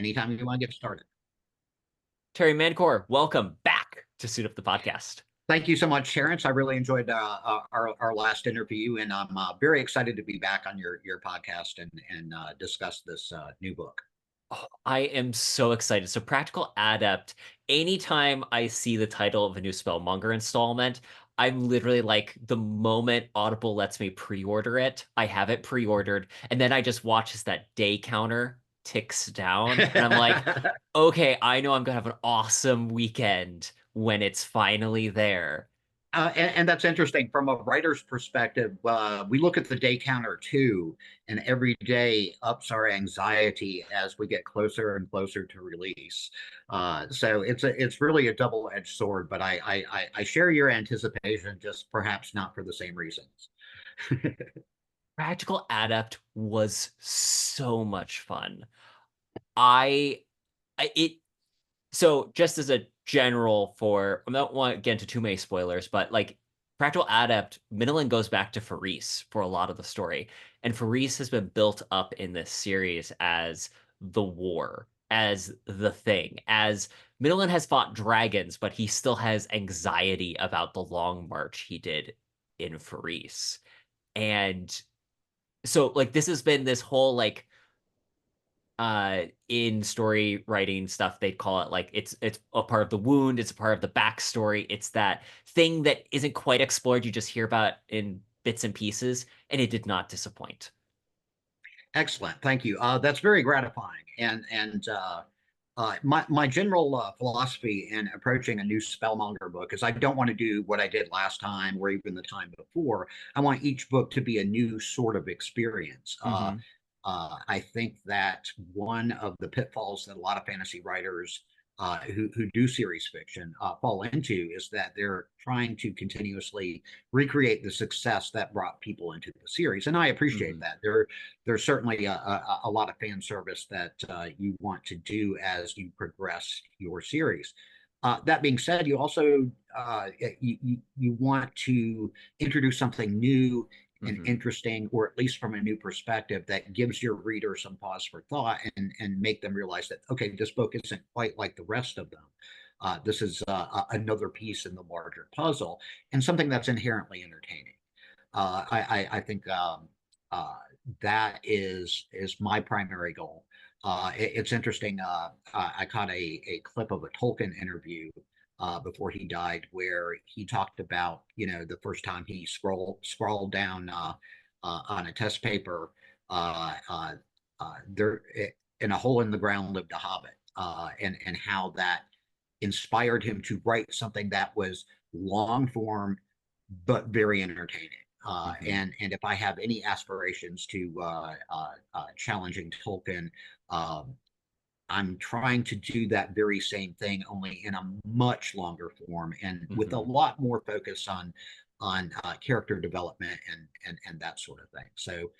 anytime you want to get started. Terry Mancour, welcome back to Suit Up the Podcast. Thank you so much, Terrence. I really enjoyed our last interview, and I'm very excited to be back on your podcast and discuss this new book. Oh, I am so excited. So, Practical Adept, anytime I see the title of a new Spellmonger installment, I'm literally like, the moment Audible lets me pre-order it, I have it pre-ordered, and then I just watch as that day counter ticks down, and I'm like, okay, I know I'm gonna have an awesome weekend when it's finally there. And that's interesting from a writer's perspective. We look at the day counter too, and every day ups our anxiety as we get closer and closer to release. So it's really a double-edged sword. But I share your anticipation, just perhaps not for the same reasons. Practical Adept was so much fun. I, it so just as a general for I don't want to get into too many spoilers, but like Practical Adept, Midland goes back to Faris for a lot of the story. And Faris has been built up in this series as the war, as the thing, as Midland has fought dragons, but he still has anxiety about the long march he did in Faris. And so like this has been this whole like in story writing stuff they'd call it like it's a part of the wound, it's a part of the backstory, it's that thing that isn't quite explored, you just hear about in bits and pieces, and it did not disappoint. Excellent, thank you. That's very gratifying. My general philosophy in approaching a new Spellmonger book is I don't want to do what I did last time or even the time before. I want each book to be a new sort of experience. Hmm. I think that one of the pitfalls that a lot of fantasy writers who do series fiction fall into is that they're trying to continuously recreate the success that brought people into the series. And I appreciate Hmm. that. There's certainly a lot of fan service that you want to do as you progress your series. That being said, you also you want to introduce something new and Hmm. interesting, or at least from a new perspective, that gives your reader some pause for thought and make them realize that, okay, this book isn't quite like the rest of them. This is another piece in the larger puzzle and something that's inherently entertaining. I think that is my primary goal. It's interesting. I caught a clip of a Tolkien interview before he died, where he talked about, the first time he scrawled down on a test paper, there in a hole in the ground lived a hobbit, and how that inspired him to write something that was long form but very entertaining. Hmm. And if I have any aspirations to challenging Tolkien, um, I'm trying to do that very same thing, only in a much longer form and with a Hmm. lot more focus on character development and that sort of thing. So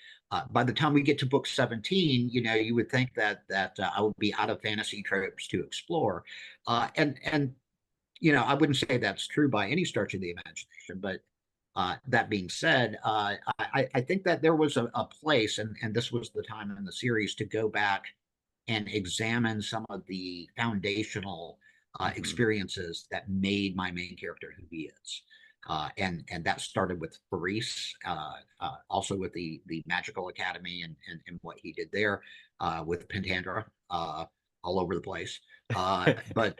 by the time we get to book 17, you would think that I would be out of fantasy tropes to explore, and I wouldn't say that's true by any stretch of the imagination, but that being said, I think that there was a place, and this was the time in the series to go back and examine some of the foundational Hmm. experiences that made my main character who he is. And that started with Faris, also with the Magical Academy and what he did there, with Pentandra, all over the place. But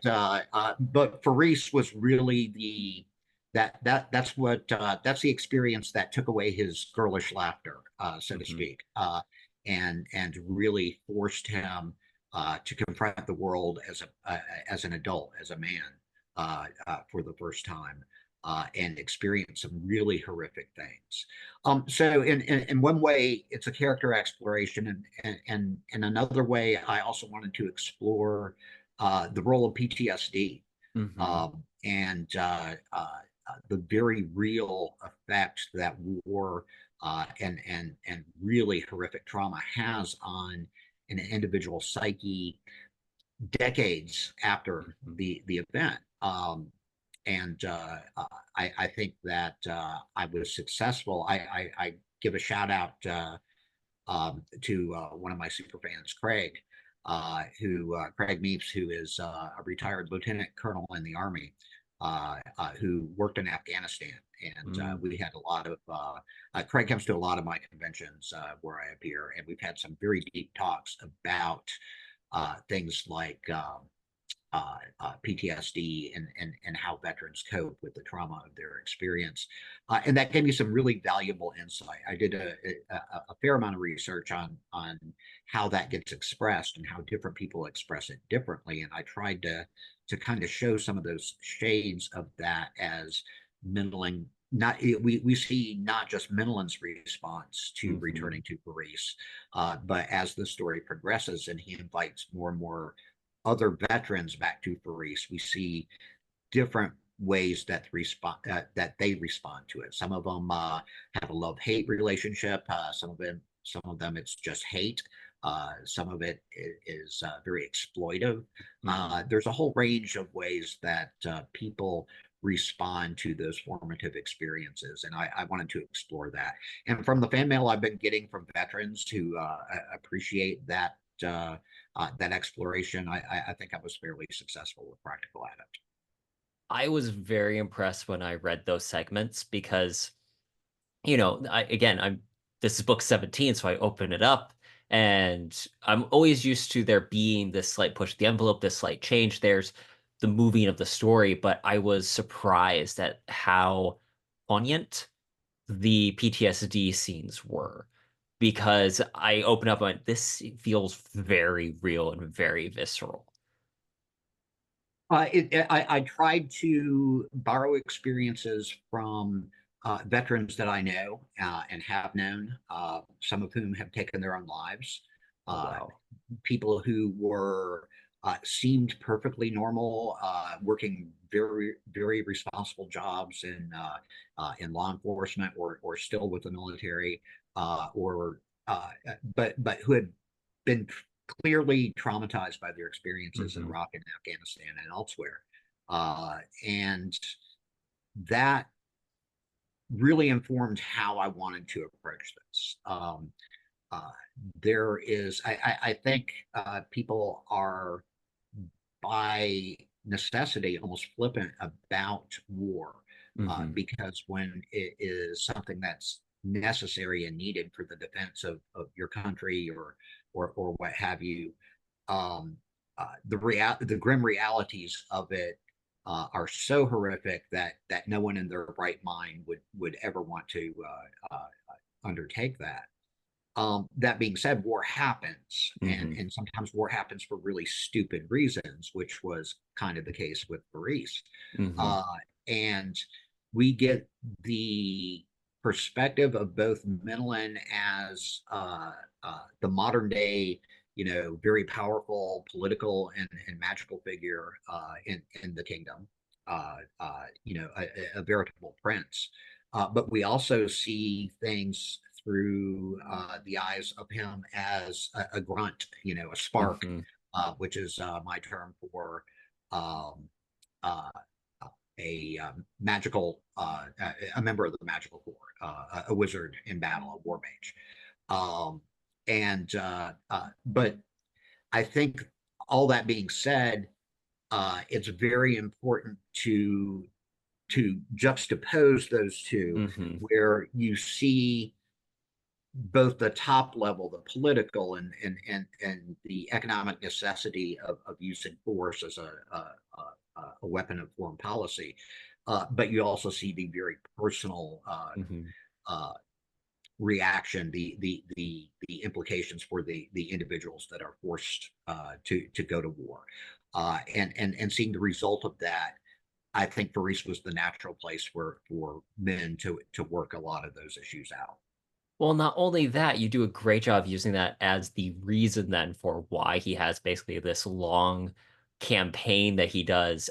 Faris was really that's the experience that took away his girlish laughter, so to Hmm. speak, and really forced him to confront the world as an adult, as a man, for the first time, and experience some really horrific things. So in one way, it's a character exploration, and in another way, I also wanted to explore the role of PTSD, Hmm. and the very real effect that war and really horrific trauma has on an individual psyche decades after Hmm. the event. And I think that I was successful. I give a shout out to one of my super fans, Craig, who Craig Meeps, who is a retired lieutenant colonel in the Army, who worked in Afghanistan. And Mm. we had a lot of Craig comes to a lot of my conventions where I appear, and we've had some very deep talks about things like PTSD and how veterans cope with the trauma of their experience. And that gave me some really valuable insight. I did a fair amount of research on how that gets expressed and how different people express it differently. And I tried to kind of show some of those shades of that as Mendeling. Not we see not just Mendeling's response to Mm-hmm. returning to Paris, but as the story progresses and he invites more and more other veterans back to Paris, we see different ways that that they respond to it. Some of them have a love-hate relationship. Some of them, it's just hate. Some of it is very exploitive. Mm-hmm. There's a whole range of ways that people respond to those formative experiences, and I wanted to explore that. And from the fan mail I've been getting from veterans who appreciate that exploration, I think I was fairly successful with Practical Adept. I was very impressed when I read those segments because, I'm this is book 17, so I open it up and I'm always used to there being this slight push the envelope, this slight change. There's the moving of the story, but I was surprised at how poignant the PTSD scenes were because I open up and went, this feels very real and very visceral. I tried to borrow experiences from veterans that I know and have known, some of whom have taken their own lives. Oh, Uh, wow. People who were seemed perfectly normal, working very responsible jobs in law enforcement or still with the military, or but who had been clearly traumatized by their experiences in Hmm. Iraq and Afghanistan and elsewhere. And that really informed how I wanted to approach this. Uh, there is, I think people are by necessity almost flippant about war Hmm. because when it is something that's necessary and needed for the defense of your country or what have you, um, the grim realities of it are so horrific that no one in their right mind would ever want to undertake that. That being said, war happens, Hmm. and sometimes war happens for really stupid reasons, which was kind of the case with Paris. Hmm. Uh, and we get the perspective of both Menelin as the modern day, very powerful political and magical figure in the kingdom, a veritable prince. But we also see things through the eyes of him as a grunt, a spark, Hmm. which is my term for um, uh, magical, a member of the magical corps, a wizard in battle, a war mage. Um, but I think all that being said, it's very important to juxtapose those two, Hmm. where you see both the top level, the political and the economic necessity of using force as a weapon of foreign policy, but you also see the very personal Hmm. uh, reaction, the implications for the individuals that are forced to go to war, and seeing the result of that. I think Paris was the natural place for men to work a lot of those issues out. Well, not only that, you do a great job using that as the reason then for why he has basically this long campaign that he does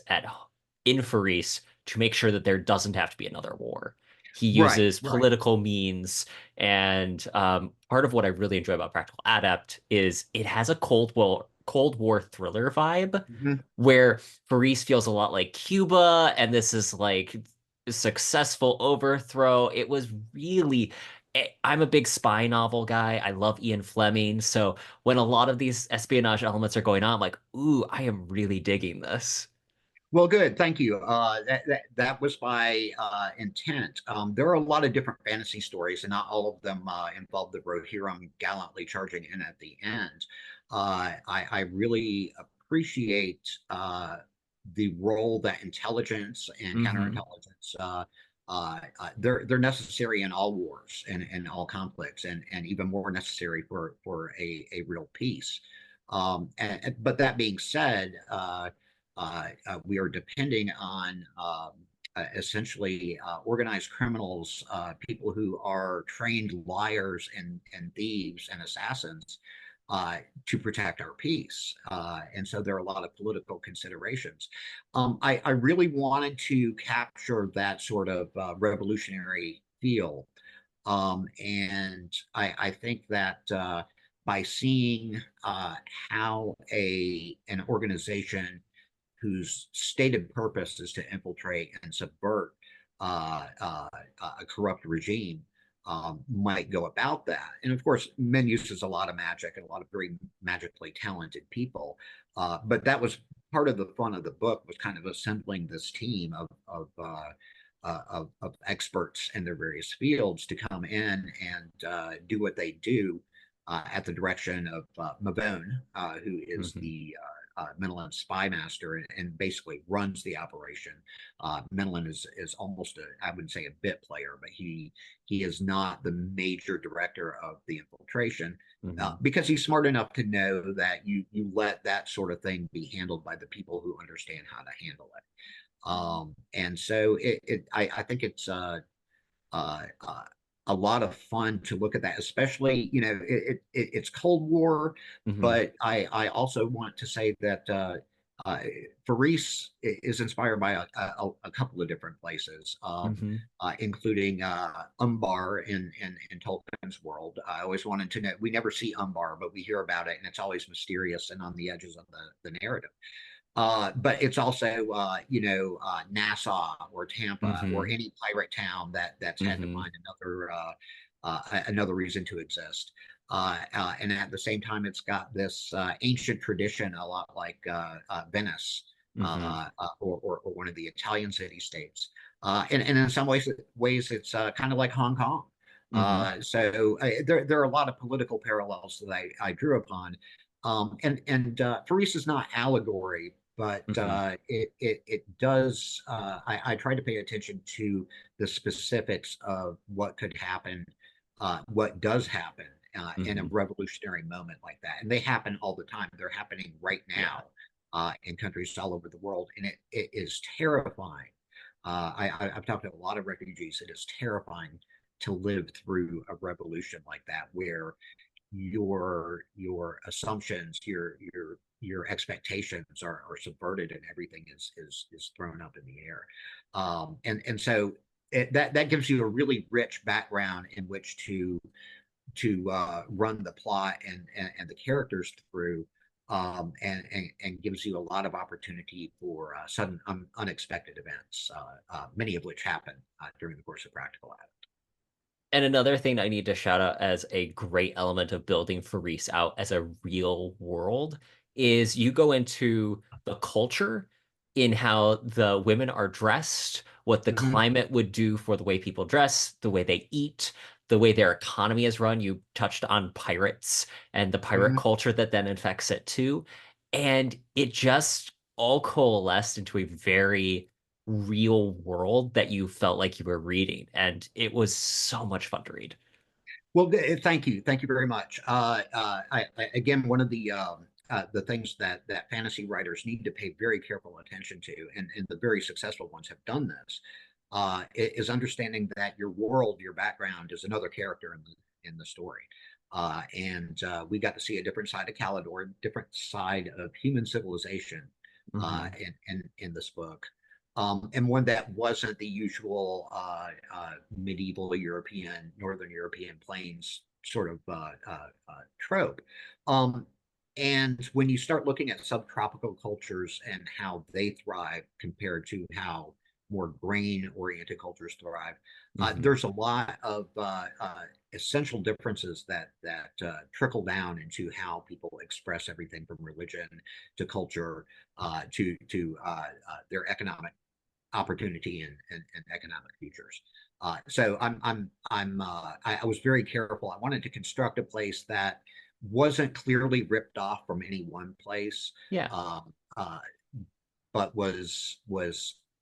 in Faris to make sure that there doesn't have to be another war. He Right, uses right. political means, and part of what I really enjoy about Practical Adept is it has a Cold War thriller vibe, Mhm. where Faris feels a lot like Cuba, and this is like a successful overthrow. It was really I'm a big spy novel guy. I love Ian Fleming. So when a lot of these espionage elements are going on, I'm like, ooh, I am really digging this. Well, good. Thank you. That was my intent. There are a lot of different fantasy stories, and not all of them involve the Rohirrim gallantly charging in at the end. I really appreciate the role that intelligence and Mm-hmm. counterintelligence they're necessary in all wars and all conflicts, and even more necessary for a real peace. But that being said, we are depending on essentially organized criminals, people who are trained liars and thieves and assassins to protect our peace. And so there are a lot of political considerations. I really wanted to capture that sort of revolutionary feel. And I think that by seeing how an organization whose stated purpose is to infiltrate and subvert a corrupt regime might go about that. And of course, men uses a lot of magic and a lot of very magically talented people. But that was part of the fun of the book, was kind of assembling this team of experts in their various fields to come in and do what they do at the direction of Mavone, who is Mm-hmm. the Menelin spy master and basically runs the operation. Menelin is almost I wouldn't say a bit player, but he is not the major director of the infiltration. Mm-hmm. Because he's smart enough to know that you let that sort of thing be handled by the people who understand how to handle it. And so I think it's uh, uh, a lot of fun to look at that, especially, it's Cold War, Mm-hmm. but I also want to say that Faris is inspired by a couple of different places, Mm-hmm. including Umbar in Tolkien's world. I always wanted to know, we never see Umbar, but we hear about it, and it's always mysterious and on the edges of the narrative. But it's also, Nassau or Tampa or Mm-hmm. any pirate town that's had to Mm-hmm. find another reason to exist. And at the same time, it's got this ancient tradition, a lot like Venice, Mm-hmm. or one of the Italian city states. And in some ways it's kind of like Hong Kong. Mm-hmm. There are a lot of political parallels that I drew upon. And Faris is not allegory, but Mm-hmm. it does. I try to pay attention to the specifics of what could happen, what does happen in a Mm-hmm. revolutionary moment like that, and they happen all the time. They're happening right Yeah. now in countries all over the world, and it is terrifying. I've talked to a lot of refugees. It is terrifying to live through a revolution like that, where your assumptions, your expectations are subverted, and everything is thrown up in the air. And so that gives you a really rich background in which to run the plot and the characters through. And gives you a lot of opportunity for sudden unexpected events, many of which happen during the course of Practical Adept. And another thing I need to shout out as a great element of building Faris out as a real world is you go into the culture in how the women are dressed, what the Mm-hmm, climate would do for the way people dress, the way they eat, the way their economy is run. You touched on pirates and the pirate mm-hmm. culture that then infects it too. And it just all coalesced into a very real world that you felt like you were reading. And it was so much fun to read. Well, thank you very much. Again, one of the things that fantasy writers need to pay very careful attention to, and the very successful ones have done this, is understanding that your world, your background, is another character in the story. And we got to see a different side of Calidor, different side of human civilization Hmm. in this book, and one that wasn't the usual medieval European, Northern European plains sort of trope. Um, and when you start looking at subtropical cultures and how they thrive compared to how more grain-oriented cultures thrive. Hmm. There's a lot of essential differences that trickle down into how people express everything from religion to culture to their economic opportunity and economic futures. So I was very careful. I wanted to construct a place that wasn't clearly ripped off from any one place, Yeah. um, uh, but was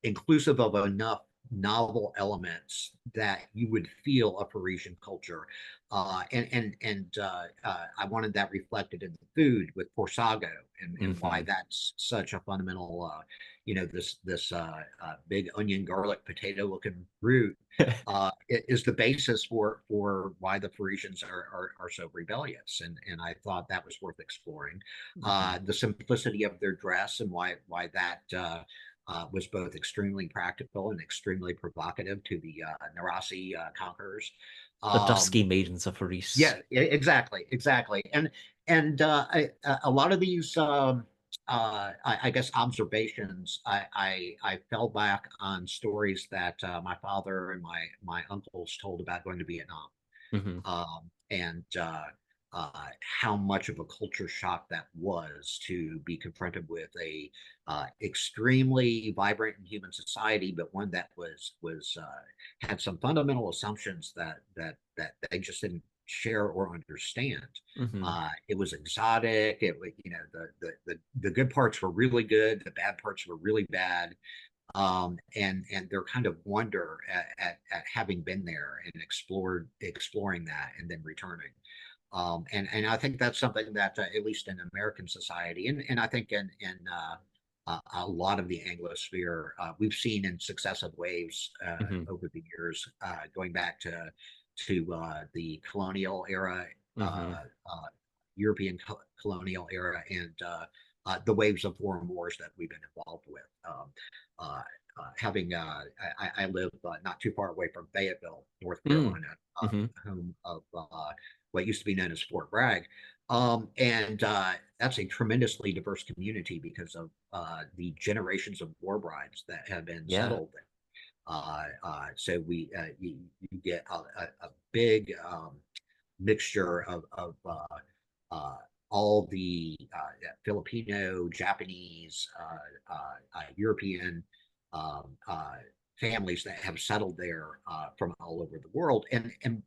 inclusive of enough novel elements that you would feel a Parisian culture, and I wanted that reflected in the food with Porsago and why Hmm. that's such a fundamental, this big onion garlic potato looking root is the basis for why the Parisians are so rebellious, and I thought that was worth exploring. Hmm. The simplicity of their dress and why that was both extremely practical and extremely provocative to the Narasi conquerors. The Um, dusky maidens of Paris. yeah, exactly, a lot of these, I guess, observations. I fell back on stories that my father and my uncles told about going to Vietnam, Hmm. and how much of a culture shock that was to be confronted with a extremely vibrant and human society, but one that was had some fundamental assumptions that they just didn't share or understand. Hmm. It was exotic. It was, the good parts were really good, the bad parts were really bad, and their kind of wonder at having been there and exploring that and then returning. And I think that's something that at least in American society, and I think in a lot of the Anglosphere, we've seen in successive waves Hmm. over the years, going back to the colonial era, Hmm. European colonial era, and the waves of foreign wars that we've been involved with. Uh, Having I live not too far away from Fayetteville, North Mm. Carolina, Hmm. home of what used to be known as Fort Bragg. And That's a tremendously diverse community because of the generations of war brides that have been Yeah. settled there. So you get a big mixture of uh, all the Filipino, Japanese, European um, uh, families that have settled there from all over the world, and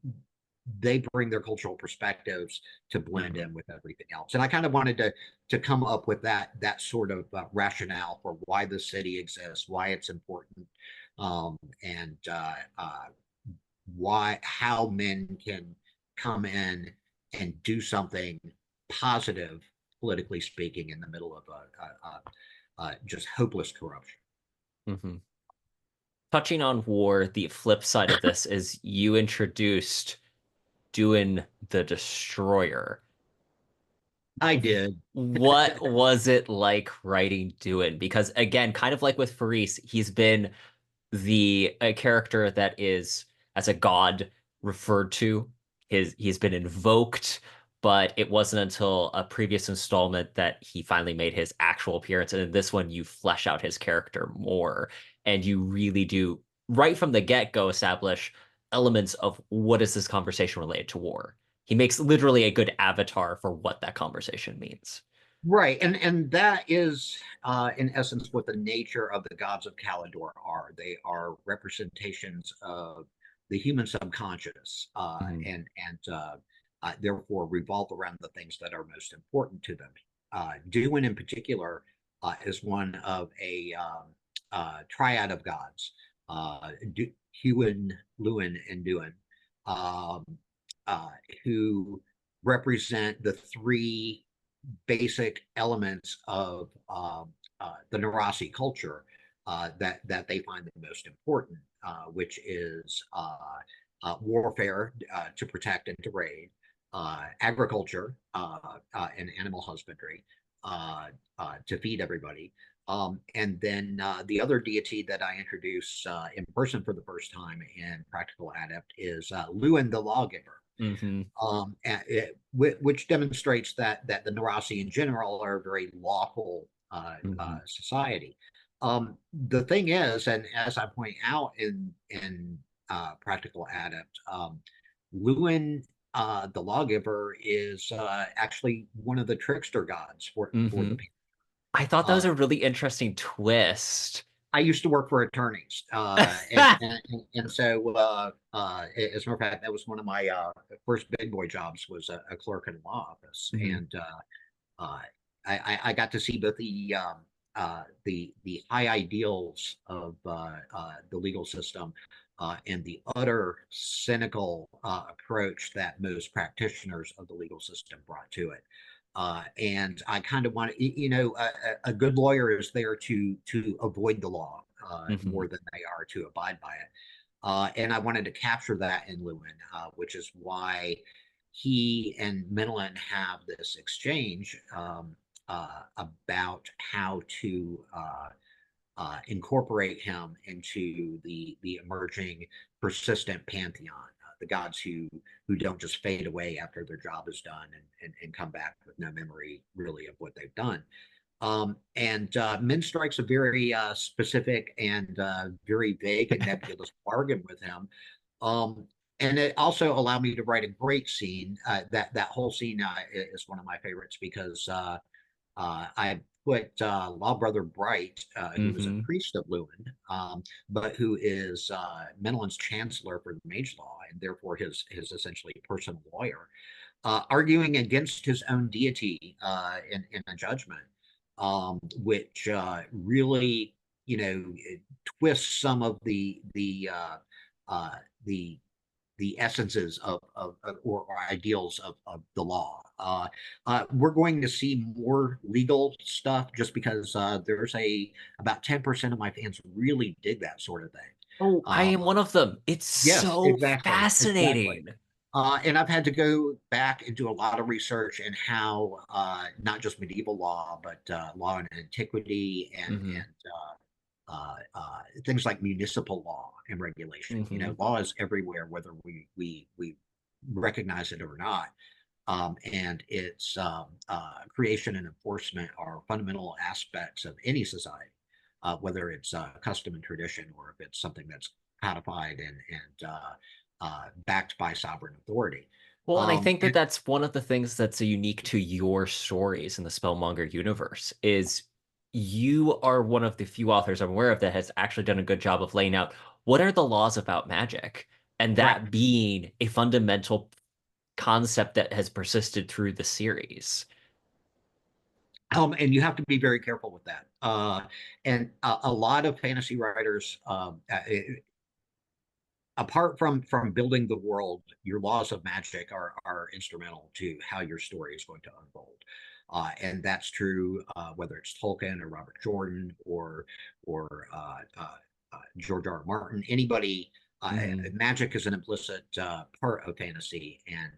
they bring their cultural perspectives to blend Hmm. in with everything else. And I kind of wanted to come up with that sort of rationale for why the city exists, why it's important, and why how men can come in and do something positive, politically speaking, in the middle of just hopeless corruption. Hmm. Touching on war, the flip side of this is you introduced Duin the Destroyer. I did. What was it like writing Duin? Because again, kind of like with Faris, he's been the a character that is as a god referred to. He's been invoked, but it wasn't until a previous installment that he finally made his actual appearance. And in this one, you flesh out his character more, and you really do right from the get-go establish elements of what is this conversation related to war. He makes literally a good avatar for what that conversation means. Right, and that is, in essence, what the nature of the gods of Calidor are. They are representations of the human subconscious, Mhm. and therefore revolve around the things that are most important to them. Duin, in particular, is one of a triad of gods: Huin, Luin, and Duin, um, uh, who represent the three basic elements of the Narasi culture that they find the most important, which is warfare to protect and to raid, agriculture and animal husbandry to feed everybody. And then the other deity that I introduce in person for the first time in Practical Adept is Luin the Lawgiver, Mhm. which demonstrates that the Narasi in general are a very lawful Mhm. society. The thing is, and as I point out in Practical Adept, Lewin, the lawgiver, is actually one of the trickster gods for Hmm. the people. I thought that Uh, was a really interesting twist. I used to work for attorneys, and so as a matter of fact, that was one of my first big boy jobs was a clerk in a law office, Mhm. and uh, I got to see both the high ideals of the legal system and the utter cynical approach that most practitioners of the legal system brought to it. And I kind of want to, a good lawyer is there to avoid the law Mhm. more than they are to abide by it. And I wanted to capture that in Lewin, which is why he and Menelin have this exchange about how to incorporate him into the emerging persistent pantheon, the gods who don't just fade away after their job is done and come back with no memory really of what they've done. And Min strikes a very specific and very vague and nebulous bargain with him. Um, and it also allowed me to write a great scene. That whole scene is one of my favorites because I put Law Brother Bright, who is a Mhm. priest of Lewin, but who is Menelin's chancellor for the Mage Law, and therefore his essentially personal lawyer, arguing against his own deity in a judgment, which really, twists some of uh, the the essences of or ideals of the law. We're going to see more legal stuff just because there's about 10% of my fans really dig that sort of thing. Oh, I Uh, am one of them. It's yes, so exactly. fascinating. And I've had to go back and do a lot of research in how not just medieval law, but law in antiquity Mhm. and things like municipal law and regulation. Mhm. Law is everywhere, whether we recognize it or not. And its creation and enforcement are fundamental aspects of any society, whether it's custom and tradition or if it's something that's codified and backed by sovereign authority. Well, and I think that And that's one of the things that's unique to your stories in the Spellmonger universe is you are one of the few authors I'm aware of that has actually done a good job of laying out what are the laws about magic, and right, that being a fundamental concept that has persisted through the series. and you have to be very careful with that. And a lot of fantasy writers, apart from building the world, your laws of magic are instrumental to how your story is going to unfold. And that's true whether it's Tolkien or Robert Jordan or George R. R. Martin. Anybody, Hmm. magic is an implicit part of fantasy, and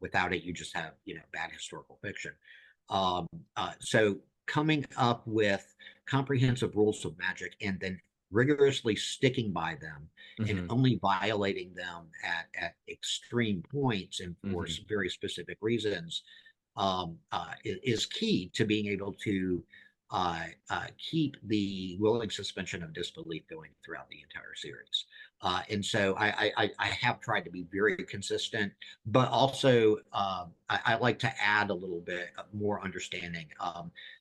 without it, you just have bad historical fiction. Um, so coming up with comprehensive rules of magic and then rigorously sticking by them and Hmm. only violating them at extreme points and for Hmm. some very specific reasons is key to being able to keep the willing suspension of disbelief going throughout the entire series. And so I have tried to be very consistent, but also I like to add a little bit more understanding.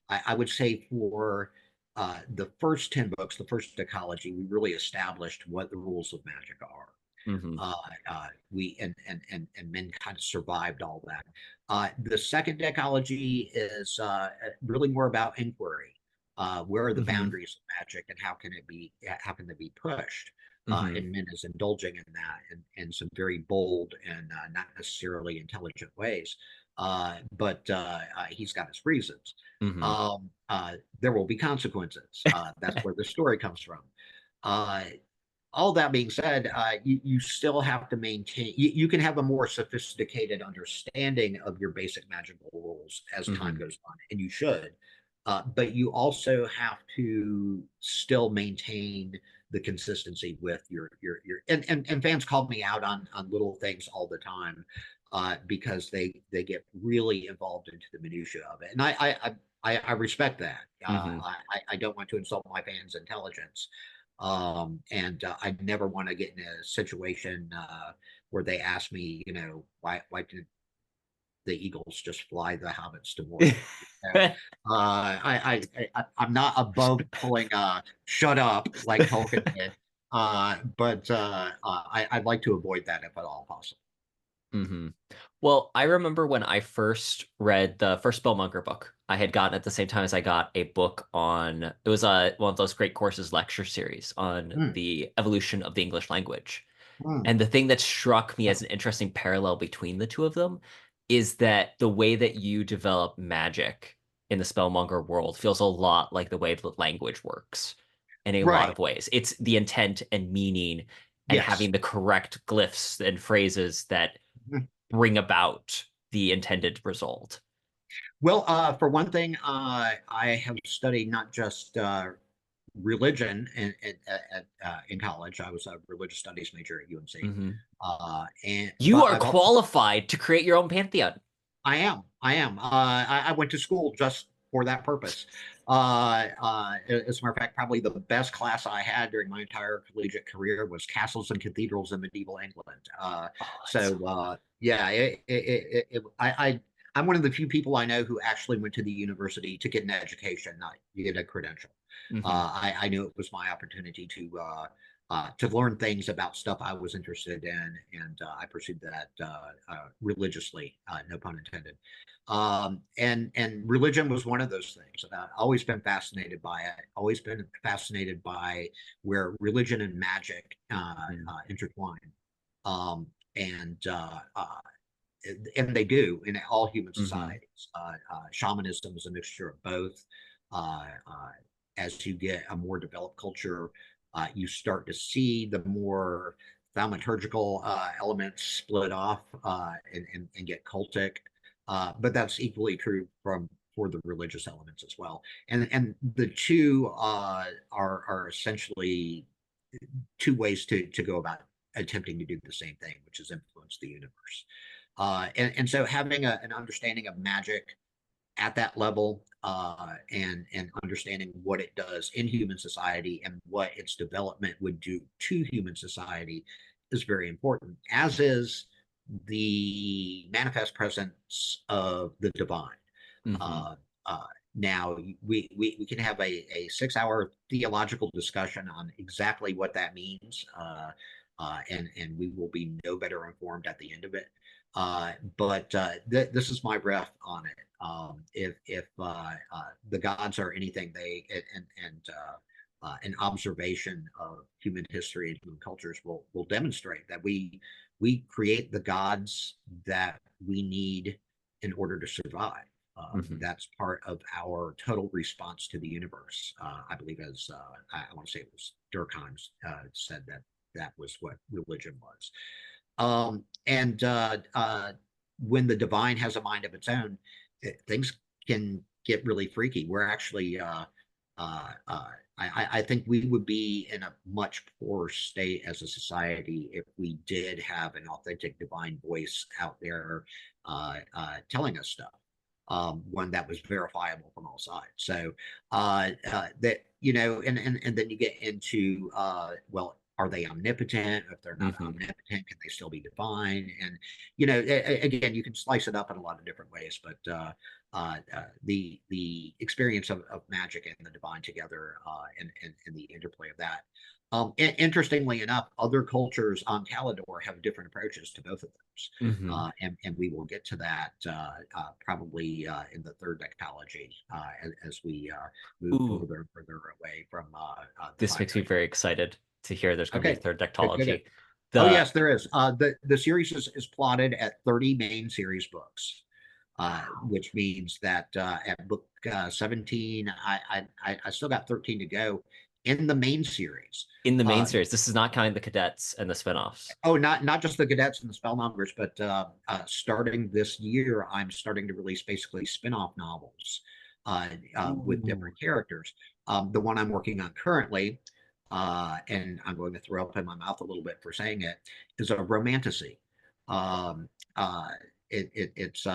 I would say for the first 10 books, the first ecology, we really established what the rules of magic are. Hmm. We and men kind of survived all that. The second ecology is really more about inquiry. Where are the Hmm. boundaries of magic, and how can they be pushed? Hmm. And Min is indulging in that in some very bold and not necessarily intelligent ways. But he's got his reasons. Hmm. There will be consequences. That's where the story comes from. Uh, all that being said, you still have to maintain, you can have a more sophisticated understanding of your basic magical rules as time Hmm. goes on, and you should. But you also have to still maintain the consistency with your and fans call me out on little things all the time because they get really involved into the minutia of it. And I respect that. Hmm. I don't want to insult my fans' intelligence. And I never want to get in a situation where they ask me, why did the Eagles just fly the hobbits to Mordor? I'm not above pulling "shut up" like Tolkien did, but I'd like to avoid that if at all possible. Hmm. Well, I remember when I first read the first Spellmonger book, I had gotten at the same time as I got a book on, it was one of those great courses lecture series on Mm, the evolution of the English language. mm, And the thing that struck me as an interesting parallel between the two of them is that the way that you develop magic in the Spellmonger world feels a lot like the way that language works in a lot right. of ways. It's the intent and meaning and Yes. having the correct glyphs and phrases that Mm. bring about the intended result. Well, for one thing, I have studied not just religion in college. I was a religious studies major at UNC, Mhm. and You but are I've also qualified to create your own pantheon. I am. I am. I went to school just for that purpose. As a matter of fact, probably the best class I had during my entire collegiate career was castles and cathedrals in medieval England. Oh, that's so So yeah, I'm one of the few people I know who actually went to the university to get an education, not get a credential. hmm I knew it was my opportunity to learn things about stuff I was interested in, and I pursued that religiously, no pun intended. And religion was one of those things. I've always been fascinated by it. Always been fascinated by where religion and magic intertwine, um, and uh, uh, and they do in all human hmm societies. Shamanism is a mixture of both. As you get a more developed culture, you start to see the more thaumaturgical elements split off and get cultic. But that's equally true for the religious elements as well. And the two are essentially two ways to go about attempting to do the same thing, which is influence the universe. And so having an understanding of magic at that level, and understanding what it does in human society and what its development would do to human society is very important, as is the manifest presence of the divine. hmm Uh, now we can have a 6 hour theological discussion on exactly what that means, and we will be no better informed at the end of it. But this is my breath on it. If the gods are anything, they and an observation of human history and human cultures will demonstrate that we create the gods that we need in order to survive. hmm That's part of our total response to the universe. I believe, as I want to say it was Durkheim's said that that was what religion was. And when the divine has a mind of its own, things can get really freaky. We're actually, I think we would be in a much poorer state as a society if we did have an authentic divine voice out there telling us stuff. One that was verifiable from all sides. So that and then you get into well, are they omnipotent? If they're not hmm omnipotent, can they still be divine? And again, you can slice it up in a lot of different ways, but the experience of magic and the divine together, and the interplay of that. Interestingly enough, other cultures on Calidor have different approaches to both of those, hmm and we will get to that probably in the third decalogy as we move Ooh, further and further away from the this five makes me very decalogy. excited to hear there's going to be a Okay, third good, good, good. dectology. Oh The yes, there is. The series is plotted at 30 main series books, Wow. which means that at book 17, I still got 13 to go in the main series. In the main Uh, series, this is not counting the cadets and the spinoffs. Oh, not just the cadets and the spellmongers, but starting this year, I'm starting to release basically spin-off novels with Ooh. different characters. The one I'm working on currently, and I'm going to throw up in my mouth a little bit for saying it, is a romantasy. Um, uh, it's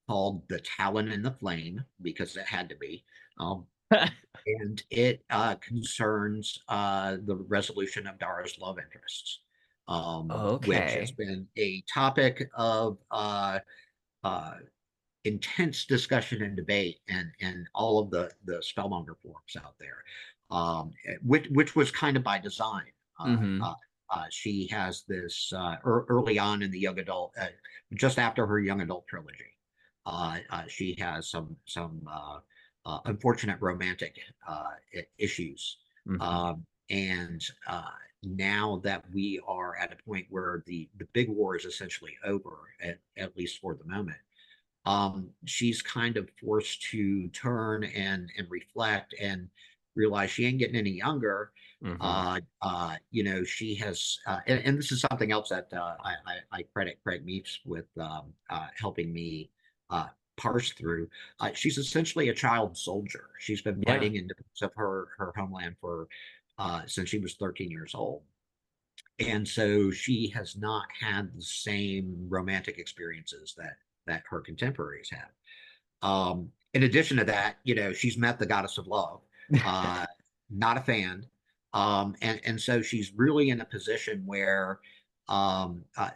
called The Talon and the Flame, because it had to be. Um, and it concerns the resolution of Dara's love interests, which has Okay. been a topic of uh, intense discussion and debate and all of the Spellmonger forums out there, which was kind of by design. Uh, Mm-hmm. uh, she has this early on in the young adult, just after her young adult trilogy. She has some unfortunate romantic issues, Mm-hmm. and now that we are at a point where the big war is essentially over, at least for the moment, she's kind of forced to turn and reflect and realize she ain't getting any younger. Mm-hmm. She has, and this is something else that I credit Craig Meeks with helping me uh, parse through. She's essentially a child soldier. She's been Yeah. fighting in defense of her homeland for since she was 13 years old. And so she has not had the same romantic experiences that her contemporaries have. In addition to that, she's met the goddess of love. Uh, Not a fan. And so she's really in a position where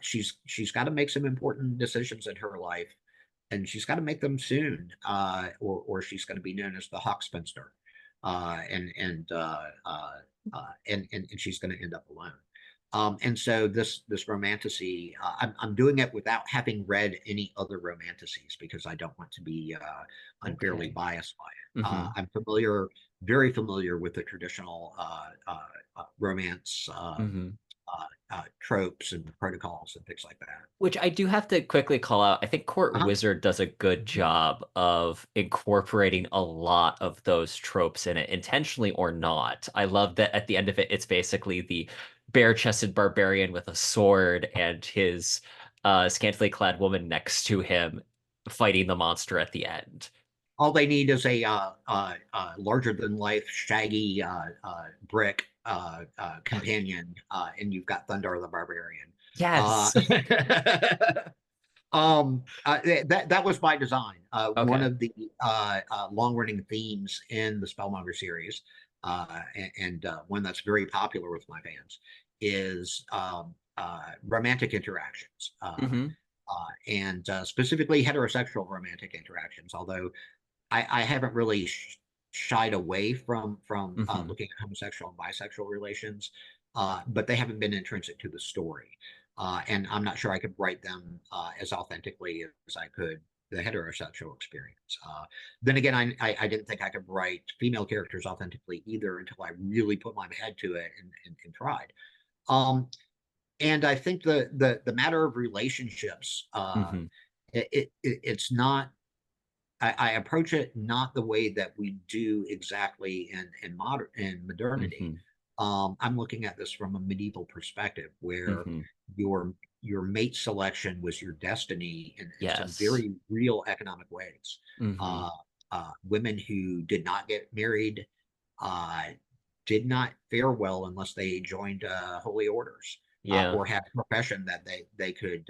she's got to make some important decisions in her life, and she's got to make them soon, or she's going to be known as the Hawk Spinster, and she's going to end up alone. And so this romantasy, I'm doing it without having read any other romantases because I don't want to be unfairly Okay. biased by it. Mm-hmm. I'm very familiar with the traditional romance Mm-hmm. tropes and protocols and things like that. Which I do have to quickly call out. I think Court Uh-huh. Wizard does a good job of incorporating a lot of those tropes in it, intentionally or not. I love that at the end of it, it's basically the bare-chested barbarian with a sword and his scantily clad woman next to him fighting the monster at the end. All they need is a larger than life, shaggy brick companion, and you've got Thunder the Barbarian. Uh, Yes. that was by design. One Okay. of the long running themes in the Spellmonger series, and one that's very popular with my fans, is romantic interactions. Mm-hmm. And specifically heterosexual romantic interactions. Although I haven't really shied away from Mm-hmm. looking at homosexual and bisexual relations, but they haven't been intrinsic to the story, and I'm not sure I could write them as authentically as I could the heterosexual experience. Then again, I didn't think I could write female characters authentically either until I really put my head to it and tried. Um, and I think the matter of relationships, Mm-hmm. it's not. I approach it not the way that we do exactly in modernity. Mm-hmm. I'm looking at this from a medieval perspective, where Mm-hmm. your your mate selection was your destiny in some Yes. very real economic ways. Mm-hmm. Uh, Women who did not get married uh, did not fare well unless they joined holy orders, Yeah. or had a profession that they could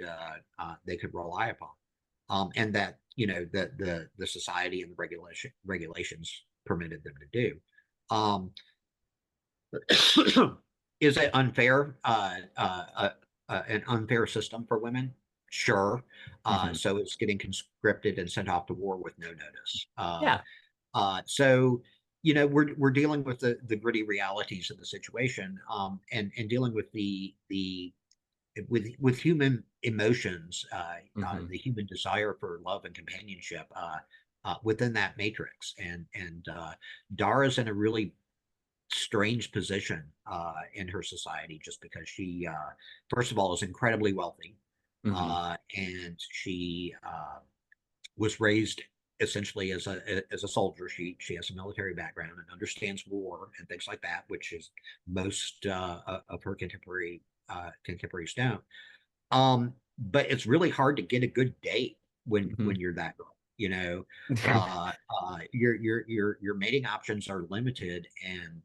rely upon, and that the society and the regulations permitted them to do. Um, is it unfair? An unfair system for women? Sure. Mm-hmm. So it's getting conscripted and sent off to war with no notice. Yeah. So we're dealing with the gritty realities of the situation, and dealing with with human emotions, Mm-hmm. the human desire for love and companionship within that matrix. And Dara's in a really strange position in her society, just because she, first of all, is incredibly wealthy, Mm-hmm. and she was raised essentially as a soldier. She has a military background and understands war and things like that, which is most of her contemporaries don't. But it's really hard to get a good date when you're that girl. Your mating options are limited, and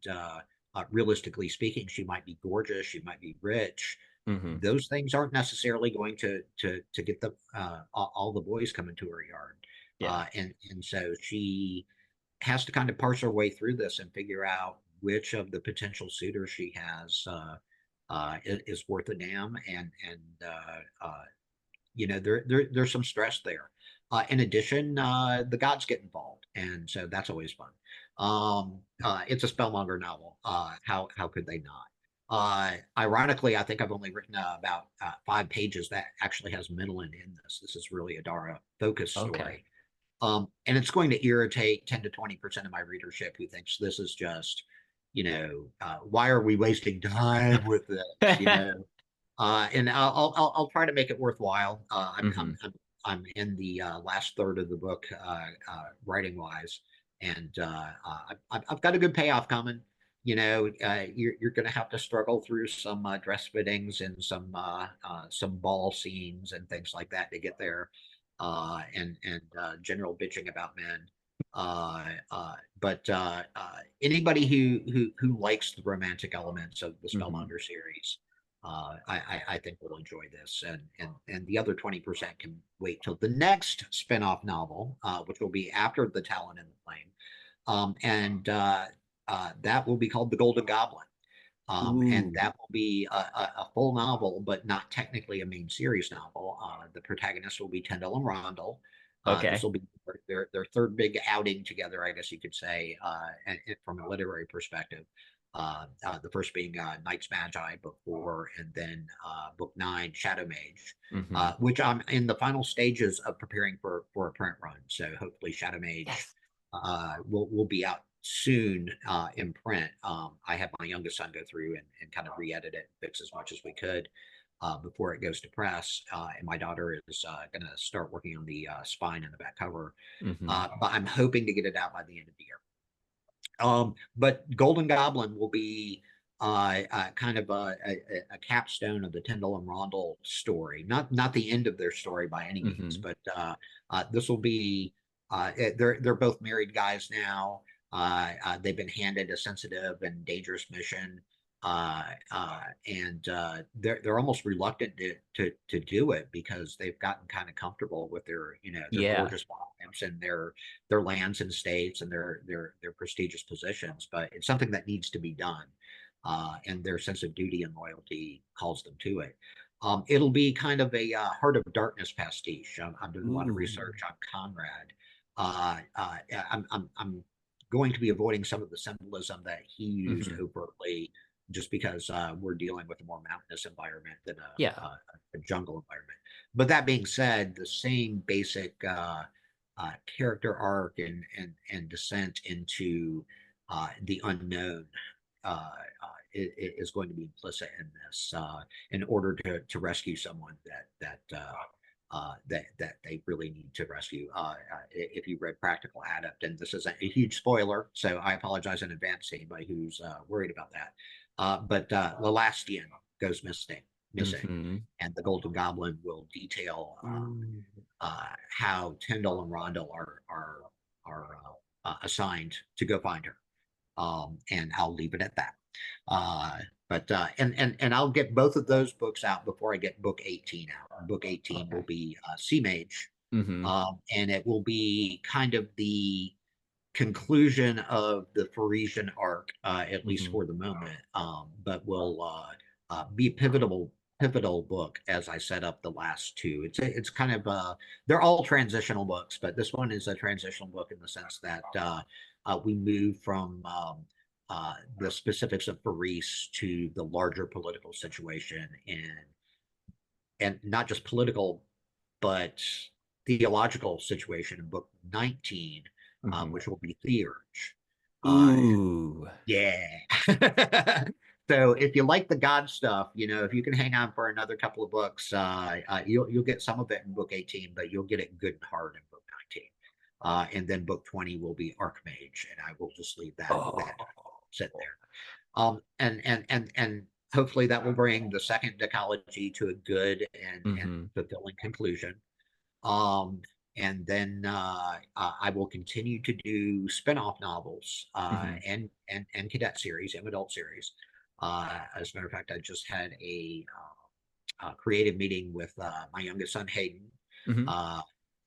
realistically speaking, she might be gorgeous, she might be rich. Mm-hmm. Those things aren't necessarily going to get all the boys coming to her yard. Yeah. And so she has to kind of parse her way through this and figure out which of the potential suitors she has is worth a damn, and there's some stress there. In addition, the gods get involved, and so that's always fun. It's a Spellmonger novel. How could they not? Ironically, I think I've only written about 5 pages that actually has Midland in this. This is really a Dara focus Okay. story. And it's going to irritate 10 to 20% of my readership who thinks this is just, why are we wasting time with this? And I'll try to make it worthwhile. Hmm. I'm in the last third of the book, writing wise, and I've got a good payoff coming. You're going to have to struggle through some dress fittings and some ball scenes and things like that to get there, and general bitching about men. But anybody who likes the romantic elements of the Hmm. Spellmonger series, I think will enjoy this, and the other 20% can wait till the next spinoff novel, which will be after The Talon and the Flame, and that will be called The Golden Goblin. And Ooh. that will be a full novel, but not technically a main series novel. The protagonist will be Tyndall and Rondell. This Okay. will be their third big outing together, I guess you could say, from a literary perspective. The first being Knight's Magi, book 4, and then book 9, Shadow Mage, Hmm. which I'm in the final stages of preparing for a print run. So hopefully, Shadow Mage Yes. will be out soon in print. I have my youngest son go through and kind of re-edit it, fix as much as we could before it goes to press. And my daughter is going to start working on the spine and the back cover. Hmm. But I'm hoping to get it out by the end of the year. But Golden Goblin will be kind of a capstone of the Tyndall and Rondell story. Not the end of their story by any means, Hmm. but this will be. They're both married guys now. They've been handed a sensitive and dangerous mission, and they're almost reluctant to do it because they've gotten kind of comfortable with their Yeah. gorgeous wives and their lands and states and their prestigious positions, but it's something that needs to be done, and their sense of duty and loyalty calls them to it. It'll be kind of a Heart of Darkness pastiche. I'm doing a lot of Ooh. research on Conrad. I'm going to be avoiding some of the symbolism that he used Hmm. overtly, just because we're dealing with a more mountainous environment than Yeah. a jungle environment. But that being said, the same basic character arc and descent into the unknown is going to be implicit in this, in order to rescue someone that they really need to rescue. If you read Practical Adept, and this is a huge spoiler, so I apologize in advance to anybody who's worried about that. But Lelastian goes missing, Hmm. and the Golden Goblin will detail Ooh. how Tyndall and Rondell are assigned to go find her. And I'll leave it at that. But I'll get both of those books out before I get book 18 out. Book 18 will Okay. be Sea Mage, Hmm. and it will be kind of the conclusion of the Parisian arc, at least Hmm. for the moment. But will be a pivotal book as I set up the last two. It's kind of they're all transitional books, but this one is a transitional book in the sense that we move from the specifics of Paris to the larger political situation, and not just political, but theological situation in book 19, Hmm. which will be Theurge. Uh, Ooh. yeah. So if you like the God stuff, if you can hang on for another couple of books, you'll get some of it in book 18, but you'll get it good and hard in book 19. And then book 20 will be Archmage, and I will just leave that Oh. sit there. And hopefully that will bring the second decalogy to a good and Hmm. fulfilling conclusion. Um, and then I will continue to do spin-off novels, Hmm. and cadet series, and adult series. As a matter of fact, I just had a creative meeting with my youngest son Hayden, Hmm. uh,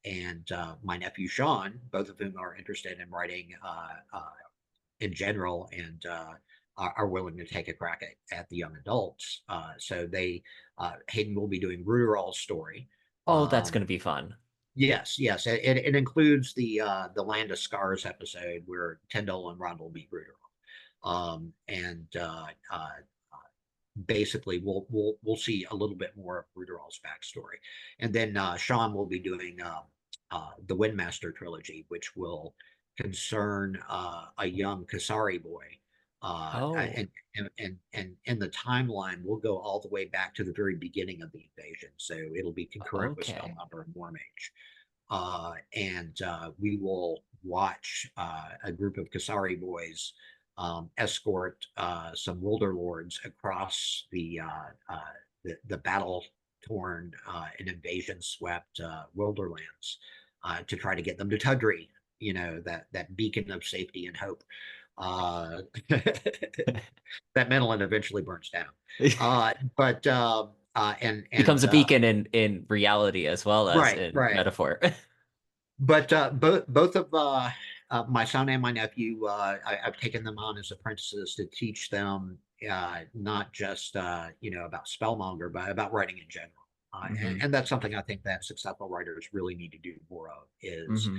and my nephew Sean, both of whom are interested in writing in general, and are willing to take a crack at the young adults. So Hayden will be doing Ruderall's story. Oh, that's Um, going to be fun. yes, yes, it includes the Land of Scars episode where Tyndall and Rondell meet Ruderall, and basically we'll see a little bit more of Ruderall's backstory, and then Sean will be doing the Windmaster trilogy, which will concern a young Kasari boy. Oh, And in the timeline, we'll go all the way back to the very beginning of the invasion. So it'll be concurrent with okay. Spellmonger and Warmage. And we will watch a group of Kasari boys escort some Wilder lords across the battle torn and invasion swept Wilderlands to try to get them to Tundri, that beacon of safety and hope. That Menelin eventually burns down. But Becomes a beacon in reality as well as right, in right. metaphor. But both of my son and my nephew, I've taken them on as apprentices to teach them not just about Spellmonger, but about writing in general. Hmm. And that's something I think that successful writers really need to do more of. Hmm.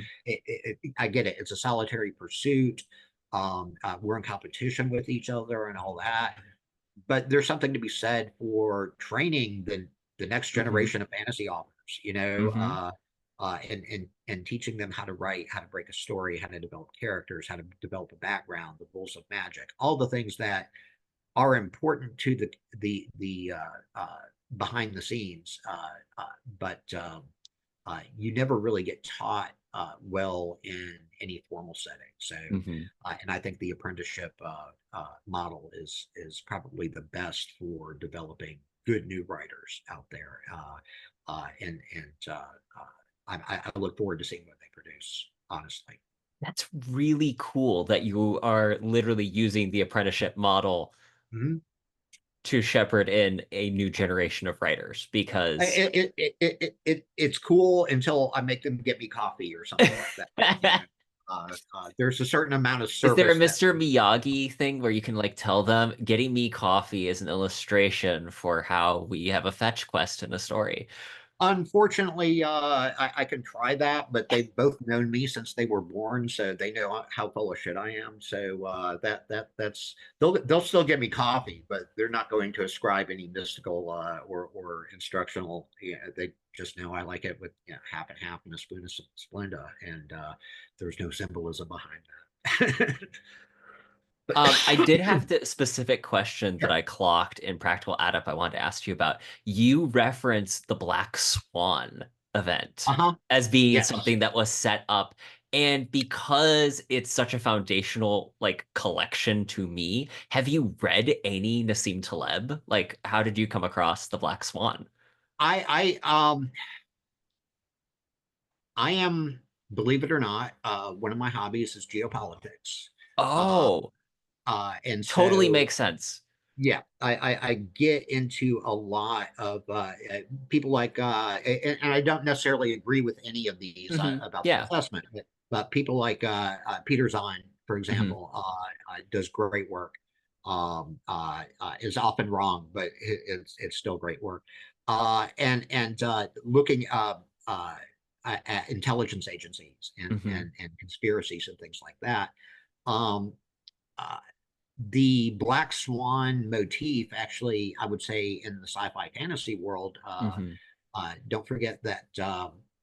I get it; it's a solitary pursuit. We're in competition with each other and all that, but there's something to be said for training the next Hmm. generation of fantasy authors. Hmm. And teaching them how to write, how to break a story, how to develop characters, how to develop a background, the rules of magic, all the things that are important to behind the scenes, but you never really get taught well in any formal setting. So, Hmm. and I think the apprenticeship model is probably the best for developing good new writers out there. I look forward to seeing what they produce. Honestly. That's really cool that you are literally using the apprenticeship model Mhm. to shepherd in a new generation of writers because It's cool until I make them get me coffee or something like that. There's a certain amount of is there a service that. Mr. Miyagi thing where you can like tell them getting me coffee is an illustration for how we have a fetch quest in a story? Unfortunately, I can try that, but they've both known me since they were born, so they know how full of shit I am. So that's they'll still give me coffee, but they're not going to ascribe any mystical or instructional. They just know I like it with half and half and a spoon of Splenda, and there's no symbolism behind that. I did have the specific question that Sure. I clocked in Practical Adept I wanted to ask you about. You referenced the Black Swan event Uh-huh. as being Yes. something that was set up. And because it's such a foundational like collection to me, have you read any Nassim Taleb? Like, how did you come across the Black Swan? I I am, believe it or not, one of my hobbies is geopolitics. Uh, Oh, and totally so, makes sense. yeah, I get into a lot of people like, and I don't necessarily agree with any of these about the Yeah. assessment, but people like Peter Zahn, for Hmm. example, does great work. Is often wrong, but it's still great work. And looking uh, at intelligence agencies Hmm. and conspiracies and things like that. Um, uh, the Black Swan motif, actually, I would say in the sci-fi fantasy world, Hmm. don't forget that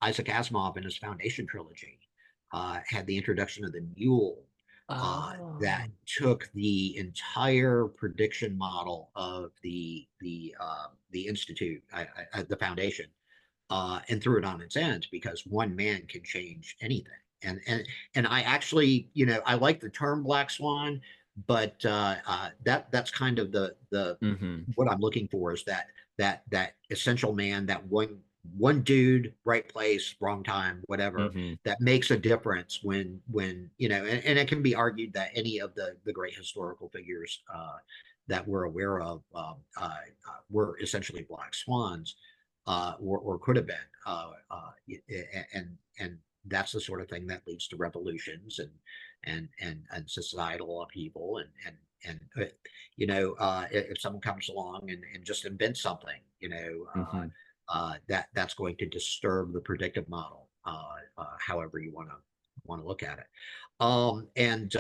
Isaac Asimov in his Foundation trilogy had the introduction of the mule that Oh. took the entire prediction model of the institute, the foundation, and threw it on its end because one man can change anything. And I actually, I like the term Black Swan, but that's kind of the Hmm. what I'm looking for is that essential man, that one dude, right place, wrong time, whatever, Hmm. that makes a difference when and it can be argued that any of the great historical figures that we're aware of were essentially black swans. or could have been, and that's the sort of thing that leads to revolutions and societal upheaval and if someone comes along and just invents something, Hmm. that's going to disturb the predictive model, however you want to look at it. And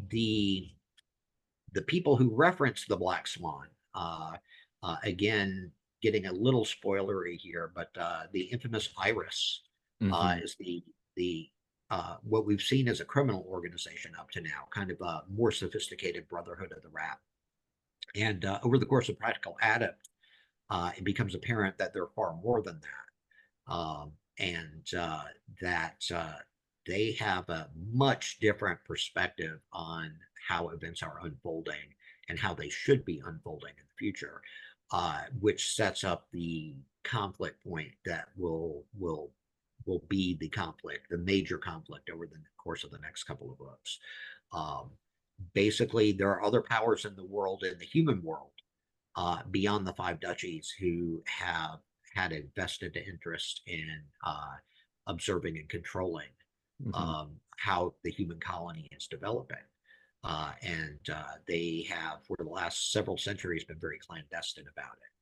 the the people who reference the Black Swan, again, getting a little spoilery here, but the infamous Iris Hmm. is the what we've seen as a criminal organization up to now, kind of a more sophisticated Brotherhood of the Rat. And over the course of Practical Adept, it becomes apparent that they're far more than that, and that they have a much different perspective on how events are unfolding and how they should be unfolding in the future, which sets up the conflict point that will be the major conflict over the course of the next couple of books. Um, Basically, there are other powers in the world, in the human world, beyond the five duchies, who have had a vested interest in observing and controlling Hmm. how the human colony is developing. And they have, for the last several centuries, been very clandestine about it.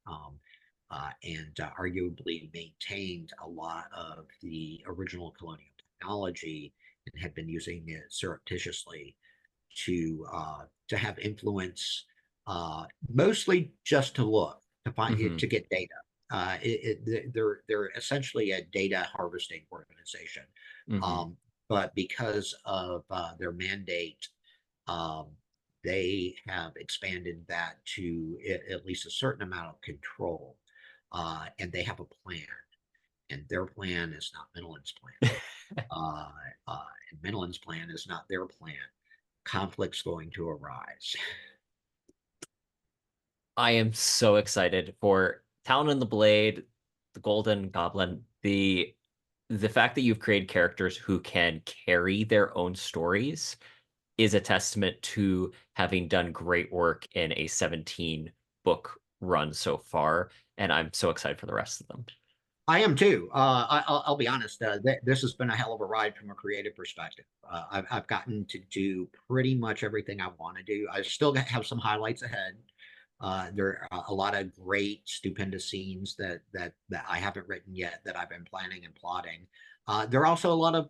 And arguably maintained a lot of the original colonial technology and have been using it surreptitiously to have influence, mostly just to look to find it Hmm. to get data. They're essentially a data harvesting organization, Hmm. um, but because of their mandate, um, they have expanded that to at least a certain amount of control, and they have a plan, and their plan is not Minulin's plan. Uh, and Minulin's plan is not their plan. Conflict's going to arise. I am so excited for Talon and the Blade, the Golden Goblin, the fact that you've created characters who can carry their own stories is a testament to having done great work in a 17 book run so far, and I'm so excited for the rest of them. I am too. I'll be honest. This has been a hell of a ride from a creative perspective. I've gotten to do pretty much everything I want to do. I still have some highlights ahead. There are a lot of great, stupendous scenes that I haven't written yet that I've been planning and plotting. There are also a lot of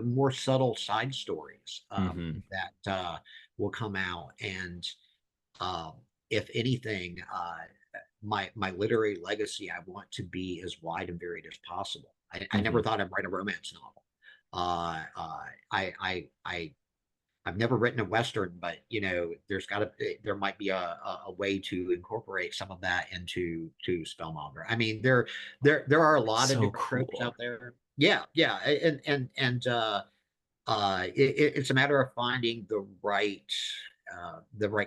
more subtle side stories Hmm. that will come out, and um, if anything, my literary legacy, I want to be as wide and varied as possible. I never Hmm. thought I'd write a romance novel. Uh, uh, I I've never written a western, but there might be a way to incorporate some of that to Spellmonger. I mean, there are a lot of So different tropes cool. out there. Yeah, yeah, and it's a matter of finding the right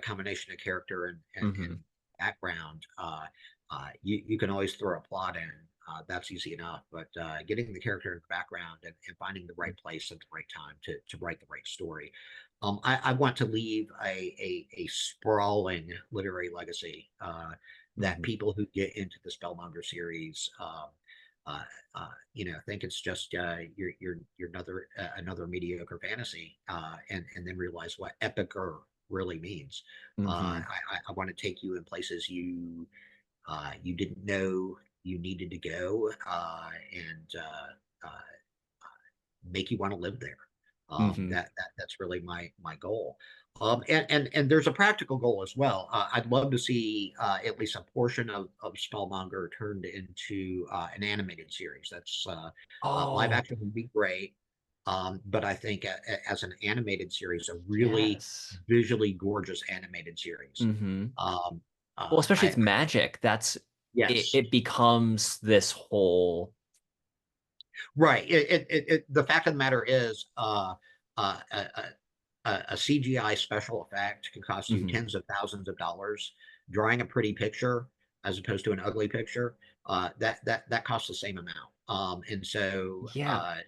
combination of character and Hmm. background. You can always throw a plot in. That's easy enough, but getting the character in the background and finding the right place at the right time to write the right story. I want to leave a sprawling literary legacy that Hmm. people who get into the Spellmonger series uh, think it's just you're another mediocre fantasy, and then realize what epicer really means. Hmm. I want to take you in places you didn't know you needed to go, and make you want to live there. Hmm. That's really my goal. And there's a practical goal as well. I'd love to see at least a portion of Spellmonger turned into an animated series. That's live Oh, action would be great, but I think as an animated series, a really yes. visually gorgeous animated series. Hmm. Um, Well, especially I it's magic. That's it, Yes, it becomes this whole. right. The fact of the matter is, a CGI special effect can cost you Mhm. tens of thousands of dollars. Drawing a pretty picture as opposed to an ugly picture, that costs the same amount. And so Yeah.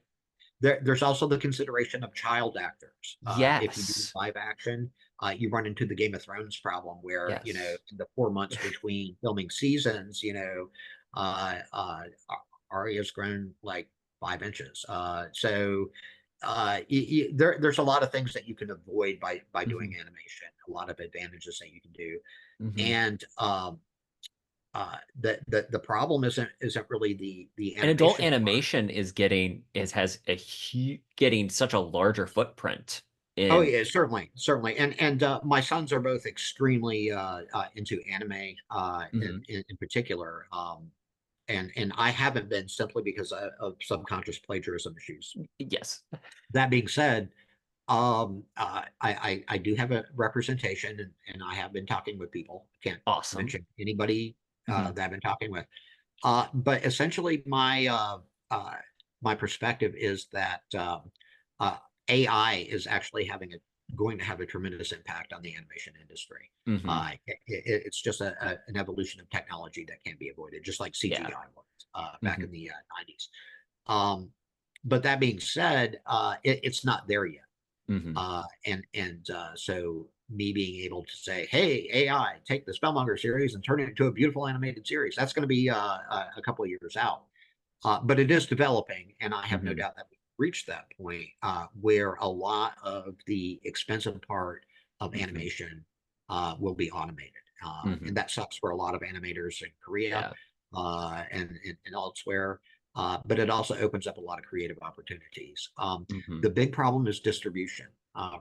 there's also the consideration of child actors. If you do Yes. live action, you run into the Game of Thrones problem where, Yes. in the 4 months between filming seasons, Arya's grown like 5 inches. There's a lot of things that you can avoid by doing Hmm. animation, a lot of advantages that you can do. Hmm. And the problem isn't really the And adult animation part. animation is has a getting such a larger footprint Oh in. yeah, certainly, certainly, and my sons are both extremely into anime Mhm. in particular, and I haven't been simply because of subconscious plagiarism issues. Yes. That being said, I do have a representation, and I have been talking with people. Can't Awesome. mention anybody Hmm. that I've been talking with, but essentially my perspective is that uh, AI is actually going to have a tremendous impact on the animation industry. Hmm. It's just an evolution of technology that can't be avoided, just like Yeah. CGI was back Hmm. in the 90s. Um, but that being said, it's not there yet. Hmm. So me being able to say, "Hey, AI, take the Spellmonger series and turn it into a beautiful animated series," that's going to be a couple of years out. But it is developing, and I have no Hmm. doubt that we've reached that point where a lot of the expensive part of Hmm. animation will be automated. And Hmm. that sucks for a lot of animators in Korea Yeah. and elsewhere. But it also opens up a lot of creative opportunities. Hmm. The big problem is distribution.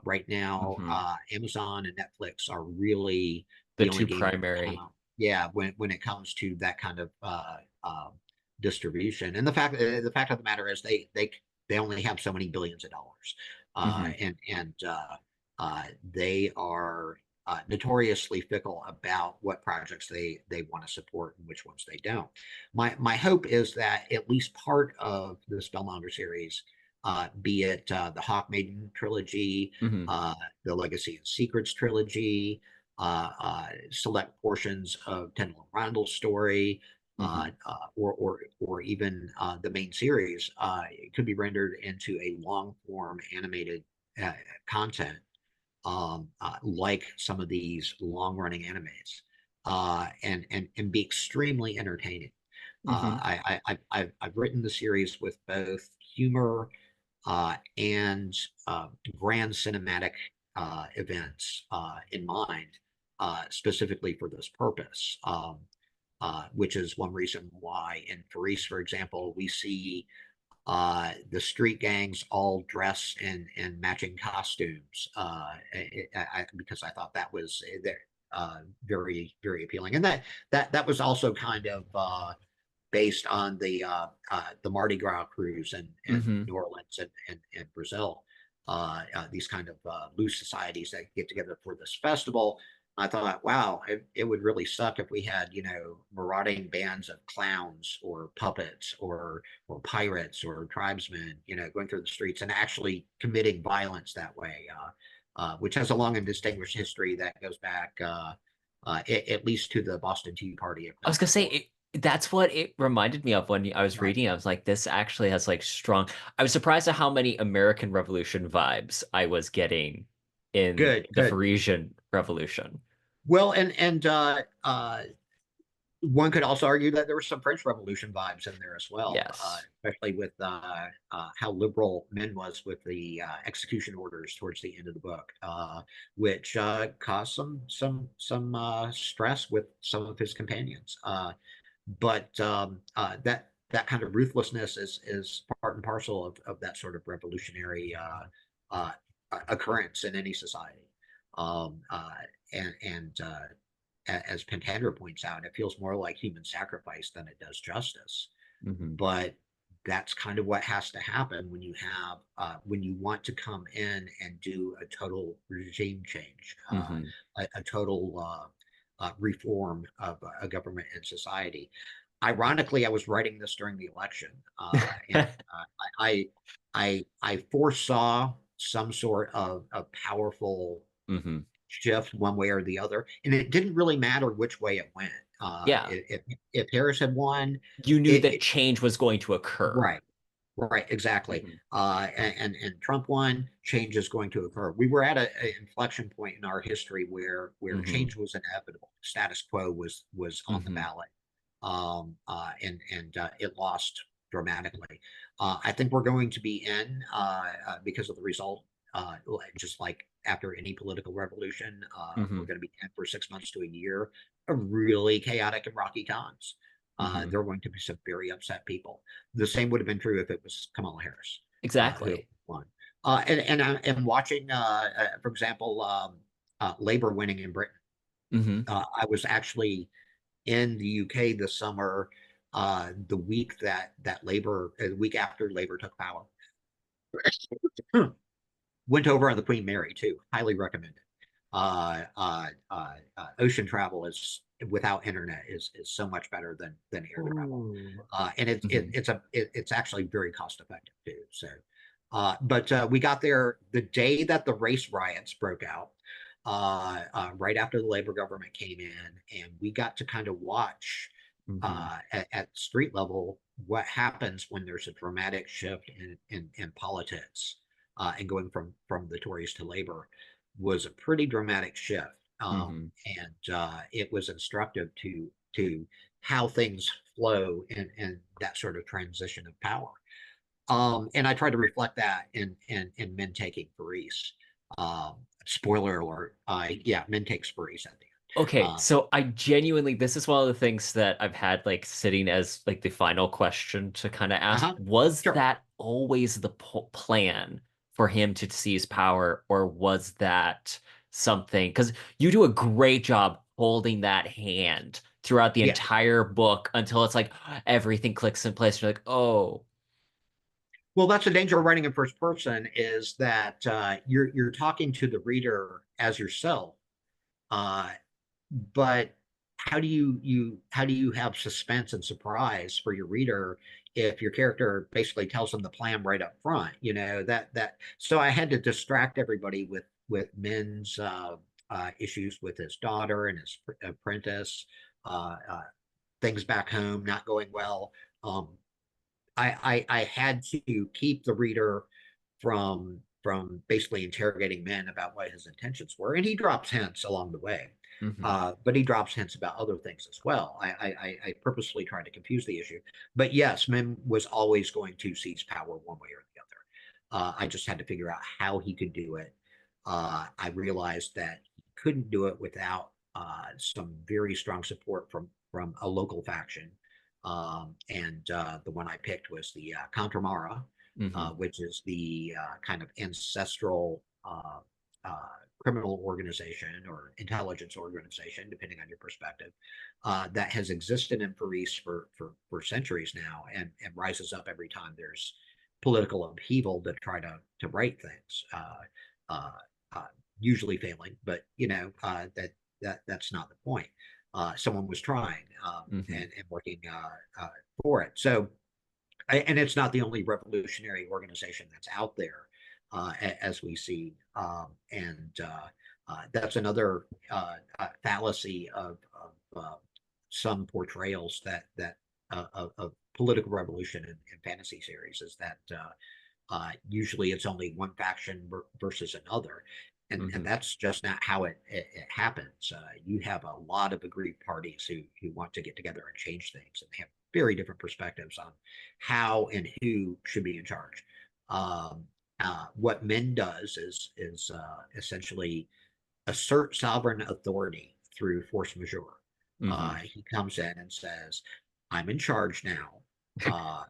Right now, Hmm. Amazon and Netflix are really The the only two game in primary. town. Yeah, when it comes to that kind of distribution. And the fact of the matter is they only have so many billions of dollars, Hmm. they are notoriously fickle about what projects they want to support and which ones they don't. My hope is that at least part of the Spellmonger series, be it the Hawk Maiden trilogy, Hmm. the Legacy and Secrets trilogy, select portions of Tendril and Randall's story, Hmm. or even the main series, it could be rendered into a long form animated uh, content, like some of these long running animes, and be extremely entertaining. Hmm. I've written the series with both humor and grand cinematic events in mind, specifically for this purpose. Which is one reason why in Paris, for example, we see the street gangs all dress in matching costumes, because I thought that was very, very appealing. And that was also kind of based on the Mardi Gras cruise in Hmm. New Orleans and Brazil. These kind of loose societies that get together for this festival. I thought, wow, it would really suck if we had, marauding bands of clowns or puppets or pirates or tribesmen, going through the streets and actually committing violence that way, which has a long and distinguished history that goes back at least to the Boston Tea Party, if I was not gonna say before. that's what it reminded me of when I was Right. reading. I was like, this actually has like strong. I was surprised at how many American Revolution vibes I was getting in Good, the good. Parisian Revolution. Well, and one could also argue that there were some French Revolution vibes in there as well, Yes. especially with how liberal Min was with the execution orders towards the end of the book, which caused some stress with some of his companions. But that kind of ruthlessness is part and parcel of that sort of revolutionary uh, occurrence in any society. Um, uh, and as Pentandra points out, it feels more like human sacrifice than it does justice. Hmm. But that's kind of what has to happen when you want to come in and do a total regime change, Hmm. a total reform of a government and society. Ironically, I was writing this during the election, and I, I foresaw some sort of powerful Hmm. shift one way or the other, and it didn't really matter which way it went. Yeah. If Harris had won, You knew it, that it change was going to occur. right, Right, exactly. Mhm. And Trump won, change is going to occur. We were at an inflection point in our history where Mhm. change was inevitable. Status quo was on the Mhm. ballot, it lost dramatically. I think we're going to be in because of the result. Just like after any political revolution, we're Mhm. going to be in for 6 months to a year of really chaotic and rocky times. Mhm. There are going to be some very upset people. The same would have been true if it was Kamala Harris who Exactly. won. And I am watching, for example, Labor winning in Britain. Mhm. I was actually in the UK this summer, the week that Labor, the week after Labor took power. Went over on the Queen Mary too. Highly recommend it. Ocean travel is without internet is so much better than air travel, Ooh. and Mhm. it's actually very cost effective too. So, but we got there the day that the race riots broke out, right after the Labor government came in, and we got to kind of watch Mhm. at street level what happens when there's a dramatic shift in politics, and going from the Tories to Labor was a pretty dramatic shift. Mhm. And it was instructive to how things flow in that sort of transition of power. And I try to reflect that in Men Taking Paris. Spoiler alert, yeah, Men Takes Paris at the end. Okay, Uh, so I genuinely, this is one of the things that I've had like sitting as like the final question to kind of ask. uh-huh, Was sure. that always the plan for him to seize power, or was that something? Because you do a great job holding that hand throughout the Yes. entire book until it's like everything clicks in place. You're like, oh, Well, that's the danger of writing in first person is that you're talking to the reader as yourself. Uh, but how do you have suspense and surprise for your reader if your character basically tells them the plan right up front? You know that so I had to distract everybody with Min's issues with his daughter and his apprentice, uh, uh, things back home not going well. Um, I had to keep the reader from basically interrogating men about what his intentions were, and he drops hints along the way. hmm But he drops hints about other things as well. I purposely tried to confuse the issue, but yes, Mim was always going to seize power one way or the other. I just had to figure out how he could do it. I realized that he couldn't do it without some very strong support from a local faction, and the one I picked was the Contramara, hmm which is the kind of ancestral criminal organization or intelligence organization, depending on your perspective, that has existed in Paris for centuries now, and rises up every time there's political upheaval to try to right things. Uh, uh, Usually failing, but that's not the point. Someone was trying, hmm and working for it. So, and it's not the only revolutionary organization that's out there, as we see, and that's another fallacy of some portrayals of political revolution in fantasy series is that usually it's only one faction versus another. And hmm that's just not how it happens. You have a lot of aggrieved parties who want to get together and change things, and they have very different perspectives on how and who should be in charge. Um, what Men does is essentially assert sovereign authority through force majeure. hmm He comes in and says, "I'm in charge now. Uh,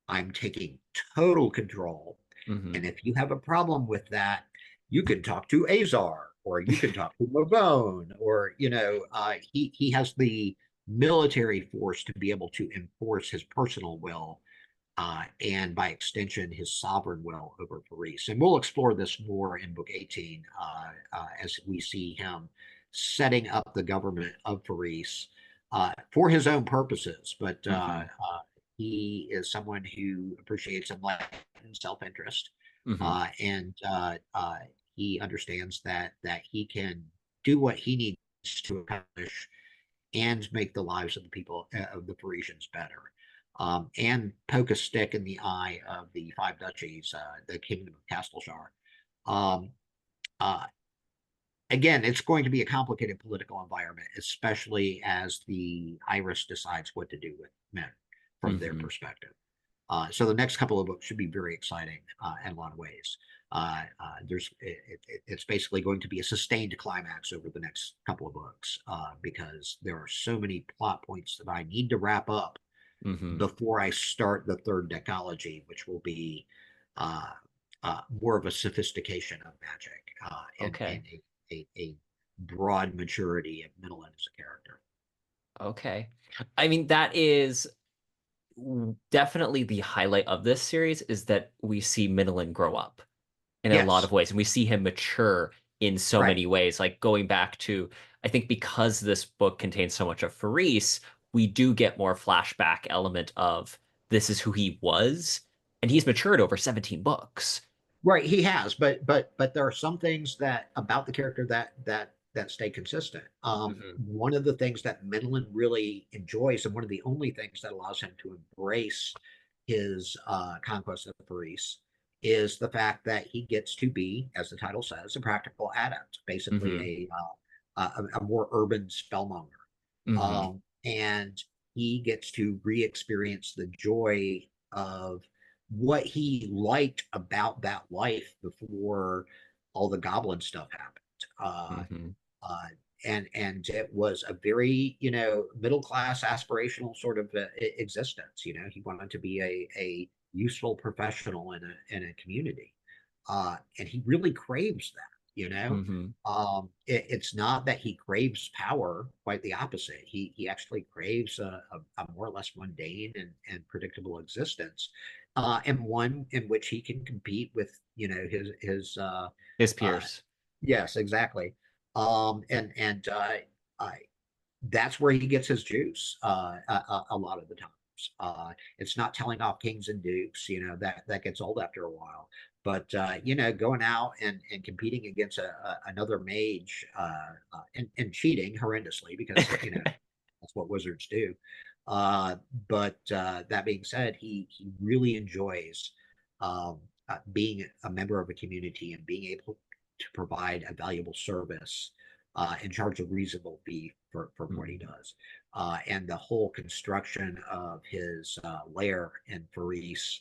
I'm taking total control. hmm And if you have a problem with that, you can talk to Azar or you can talk to Mavone, or he has the military force to be able to enforce his personal will, and by extension his sovereign will over Paris. And we'll explore this more in book 18, as we see him setting up the government of Paris for his own purposes, but hmm he is someone who appreciates enlightened self-interest, hmm and he understands that he can do what he needs to accomplish and make the lives of the people of the Parisians better. and poke a stick in the eye of the five duchies, the kingdom of Castleshire. Um, uh, Again, it's going to be a complicated political environment, especially as the Iris decides what to do with men from their Mm-hmm. perspective. So the next couple of books should be very exciting in a lot of ways. It's basically going to be a sustained climax over the next couple of books because there are so many plot points that I need to wrap up Mm-hmm. before I start the third decology, which will be uh, more of a sophistication of magic and Okay. a broad maturity of Middleton as a character. Okay. I mean, that is definitely the highlight of this series is that we see Middelin grow up in a lot Yes, of ways, and we see him mature in so right. many ways. Like going back to, I think because this book contains so much of Faris, we do get more flashback element of this is who he was, and he's matured over 17 books. Right, he has, but there are some things that about the character that stay consistent. Hmm. One of the things that Menelin really enjoys, and one of the only things that allows him to embrace his conquest of Paris, is the fact that he gets to be, as the title says, a practical adept, Hmm. basically a more urban spellmonger, Hmm. and he gets to re-experience the joy of what he liked about that life before all the goblin stuff happened. Uh, Hmm. uh, and it was a very middle class aspirational sort of existence. He wanted to be a useful professional in a community, and he really craves that. Hmm. It's not that he craves power; quite the opposite. He actually craves a more or less mundane and predictable existence, and one in which he can compete with his His uh, peers. yes, exactly. And I, that's where he gets his juice a lot of the times. It's not telling off kings and dukes, that gets old after a while. But going out and competing against another mage and cheating horrendously because that's what wizards do. Uh, but that being said, he really enjoys um, being a member of a community and being able to provide a valuable service and charge a reasonable fee for what he Mhm. does. And the whole construction of his lair in Faris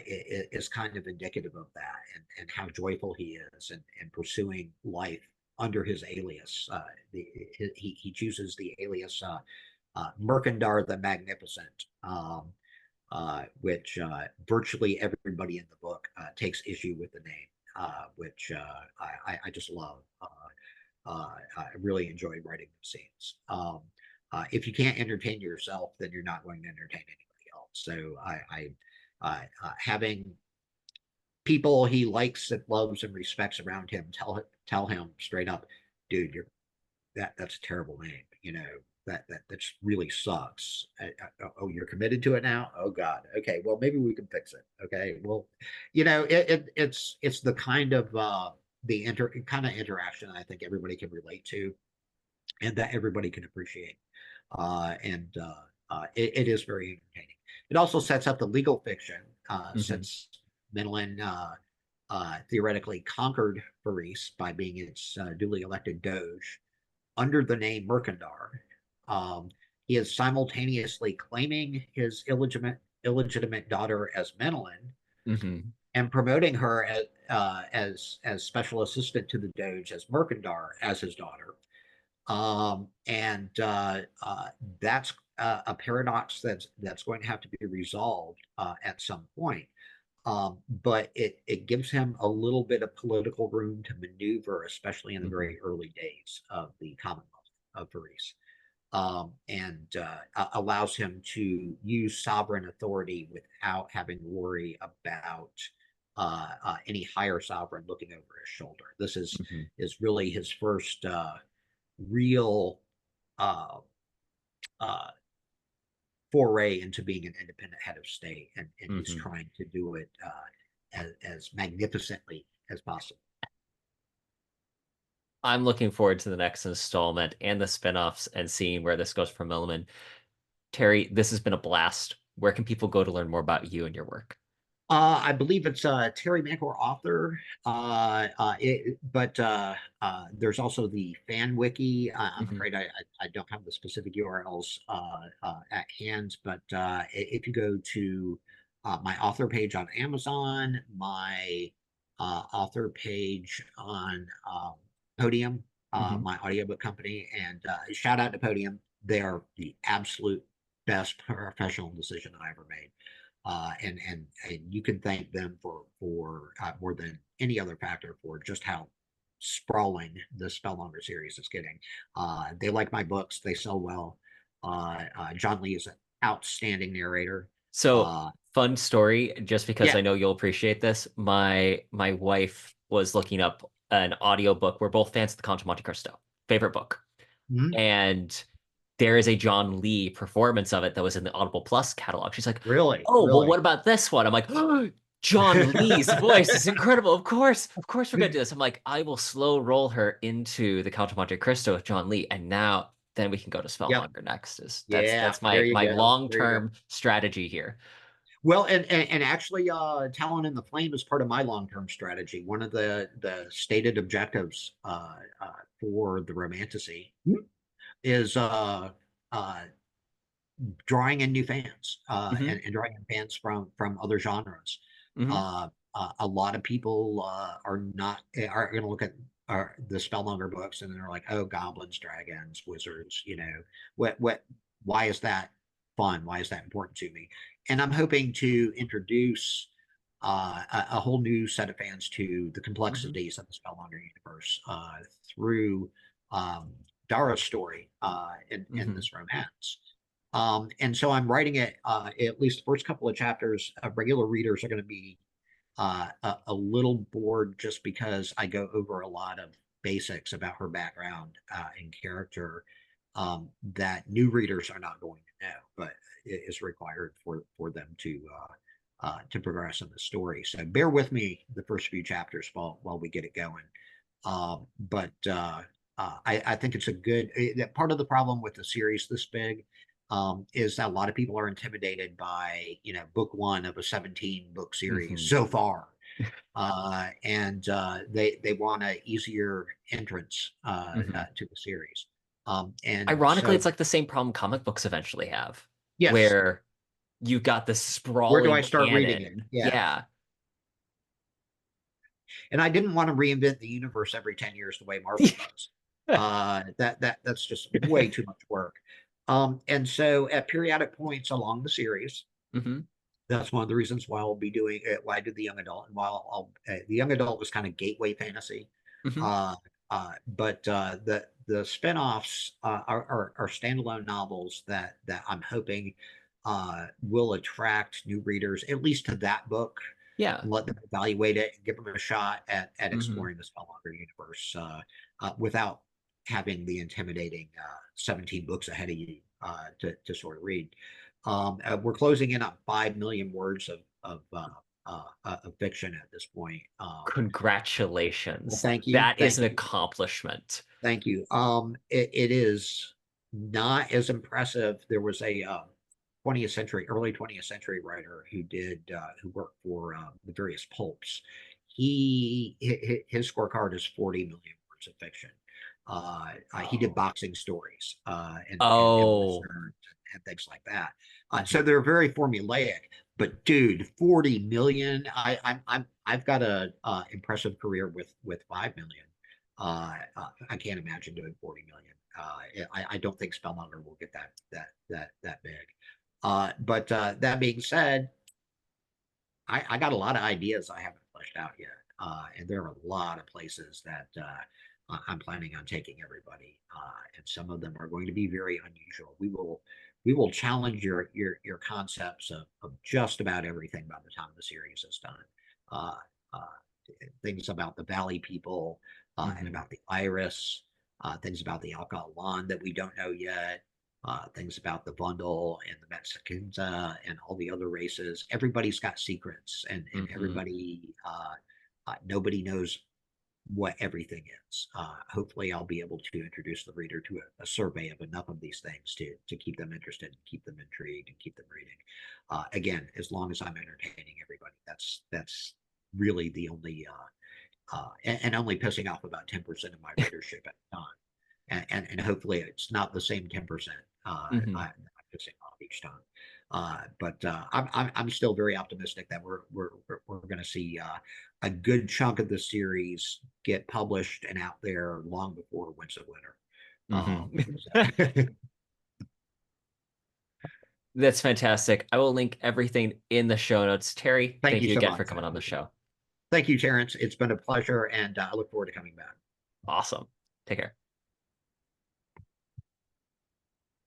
is kind of indicative of that and how joyful he is in pursuing life under his alias. He chooses the alias Mercandar the Magnificent, which virtually everybody in the book takes issue with the name, which I just love. I really enjoy writing the scenes. If you can't entertain yourself, then you're not going to entertain anybody else. So having people he likes and loves and respects around him tell him straight up, dude, that's a terrible name. That just really sucks. Oh, you're committed to it now? Oh God. Okay. Well, maybe we can fix it. Okay. Well, it's the kind of kind of interaction I think everybody can relate to and that everybody can appreciate. It is very entertaining. It also sets up the legal fiction Hmm. since Menelin theoretically conquered Faris by being its duly elected doge under the name Mercandar. Um, he is simultaneously claiming his illegitimate daughter as Menelin Hmm. and promoting her as special assistant to the Doge as Mercandar as his daughter. And that's a paradox that's going to have to be resolved at some point. But it gives him a little bit of political room to maneuver, especially in the Hmm. very early days of the Commonwealth of Paris, and allows him to use sovereign authority without having to worry about any higher sovereign looking over his shoulder. This Hmm. is really his first real uh, uh, foray into being an independent head of state, and he's Hmm. trying to do it as magnificently as possible. I'm looking forward to the next installment and the spinoffs and seeing where this goes from Milliman. Terry, this has been a blast. where can people go to learn more about you and your work? I believe it's Terry Mancour author, but there's also the fan wiki. I'm Hmm. afraid I don't have the specific URLs at hand, but if you go to my author page on Amazon, my author page on Podium, Hmm. my audiobook company, and shout out to Podium. They are the absolute best professional decision I ever made. And you can thank them for more than any other factor for just how sprawling the Spellmonger series is getting. They like my books; they sell well. John Lee is an outstanding narrator. So, Uh, fun story, just because yeah. I know you'll appreciate this. My wife was looking up an audiobook. We're both fans of the Count of Monte Cristo, favorite book. Mhm. And there is a John Lee performance of it that was in the Audible Plus catalog. She's like, Really, "Oh, well, really. what about this one?" I'm like, "Oh, John Lee's voice is incredible. Of course, we're gonna do this." I'm like, I will slow roll her into the Count of Monte Cristo with John Lee, and now then we can go to Yep. Spellmonger next. Is Yeah. that's There my you my go. long There you go. term strategy here. Well, and actually, Talon in the Flame is part of my long-term strategy. One of the stated objectives for the Romanticy is uh, drawing in new fans Hmm. and drawing in fans from other genres. Hmm. A lot of people are not are going to look at the Spellmonger books and they're like, oh, goblins, dragons, wizards. What? Why is that fun? Why is that important to me? And I'm hoping to introduce a whole new set of fans to the Hmm. complexities of the Spellmonger universe through um, Dara's story in Hmm. this romance. And so I'm writing it, at least the first couple of chapters. Regular readers are going to be a little bored just because I go over a lot of basics about her background and character that new readers are not going to know, but it is required for them to progress in the story. So bear with me the first few chapters while we get it going. But I think it's a good part of the problem with the series this big is that a lot of people are intimidated by book one of a 17 book series Hmm. so far, and they want an easier entrance Hmm. to the series. And Ironically, so it's like the same problem comic books eventually have, yes, where you've got this where do I sprawling start reading it? canon. Yeah, Yeah. and I didn't want to reinvent the universe every 10 years the way Marvel does. That's just way too much work. And so at periodic points along the series, Hmm. that's one of the reasons why I'll be doing it, why I did the young adult, and the young adult was kind of gateway fantasy. Hmm. But the spinoffs are standalone novels that I'm hoping will attract new readers, at least to that book, Yeah. and let them evaluate it and give them a shot at Hmm. exploring the Spellmonger universe without having the intimidating 17 books ahead of you to sort of read. We're closing in on 5 million words of fiction at this point. Well, Congratulations. thank you, That is thank an you, accomplishment. thank you. It is not as impressive. There was a 20th century, early 20th century writer who worked for the various pulps. His scorecard is 40 million words of fiction. He did Oh. boxing stories and Oh. westerns and things like that. So Hmm. they're very formulaic. But dude, 40 million. I've got a impressive career with 5 million. I can't imagine doing 40 million. I don't think Spellmonger will get that big. But that being said, I got a lot of ideas I haven't fleshed out yet, and there are a lot of places that I'm planning on taking everybody, and some of them are going to be very unusual. We will challenge your concepts of just about everything by the time the series is done. Uh, uh, Things about the Valley people and Hmm. about the Iris, things about the Alcalan that we don't know yet, things about the bundle and the Mexicans and all the other races. Everybody's got secrets, and Hmm. everybody nobody knows what everything is. Hopefully, I'll be able to introduce the reader to a survey of enough of these things to keep them interested, and keep them intrigued, and keep them reading. Again, as long as I'm entertaining everybody, that's really the only and only pissing off about 10% of my readership at the time, and hopefully it's not the same 10% Mhm. I'm pissing off each time. But I'm still very optimistic that we're going to see a good chunk of the series get published and out there long before Winds of Winter. Mhm. That's fantastic. I will link everything in the show notes. Terry, Thank thank you you so again for much. coming on the show. Thank you, Terrence. It's been a pleasure, and I look forward to coming back. Awesome. Take care.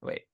Wait.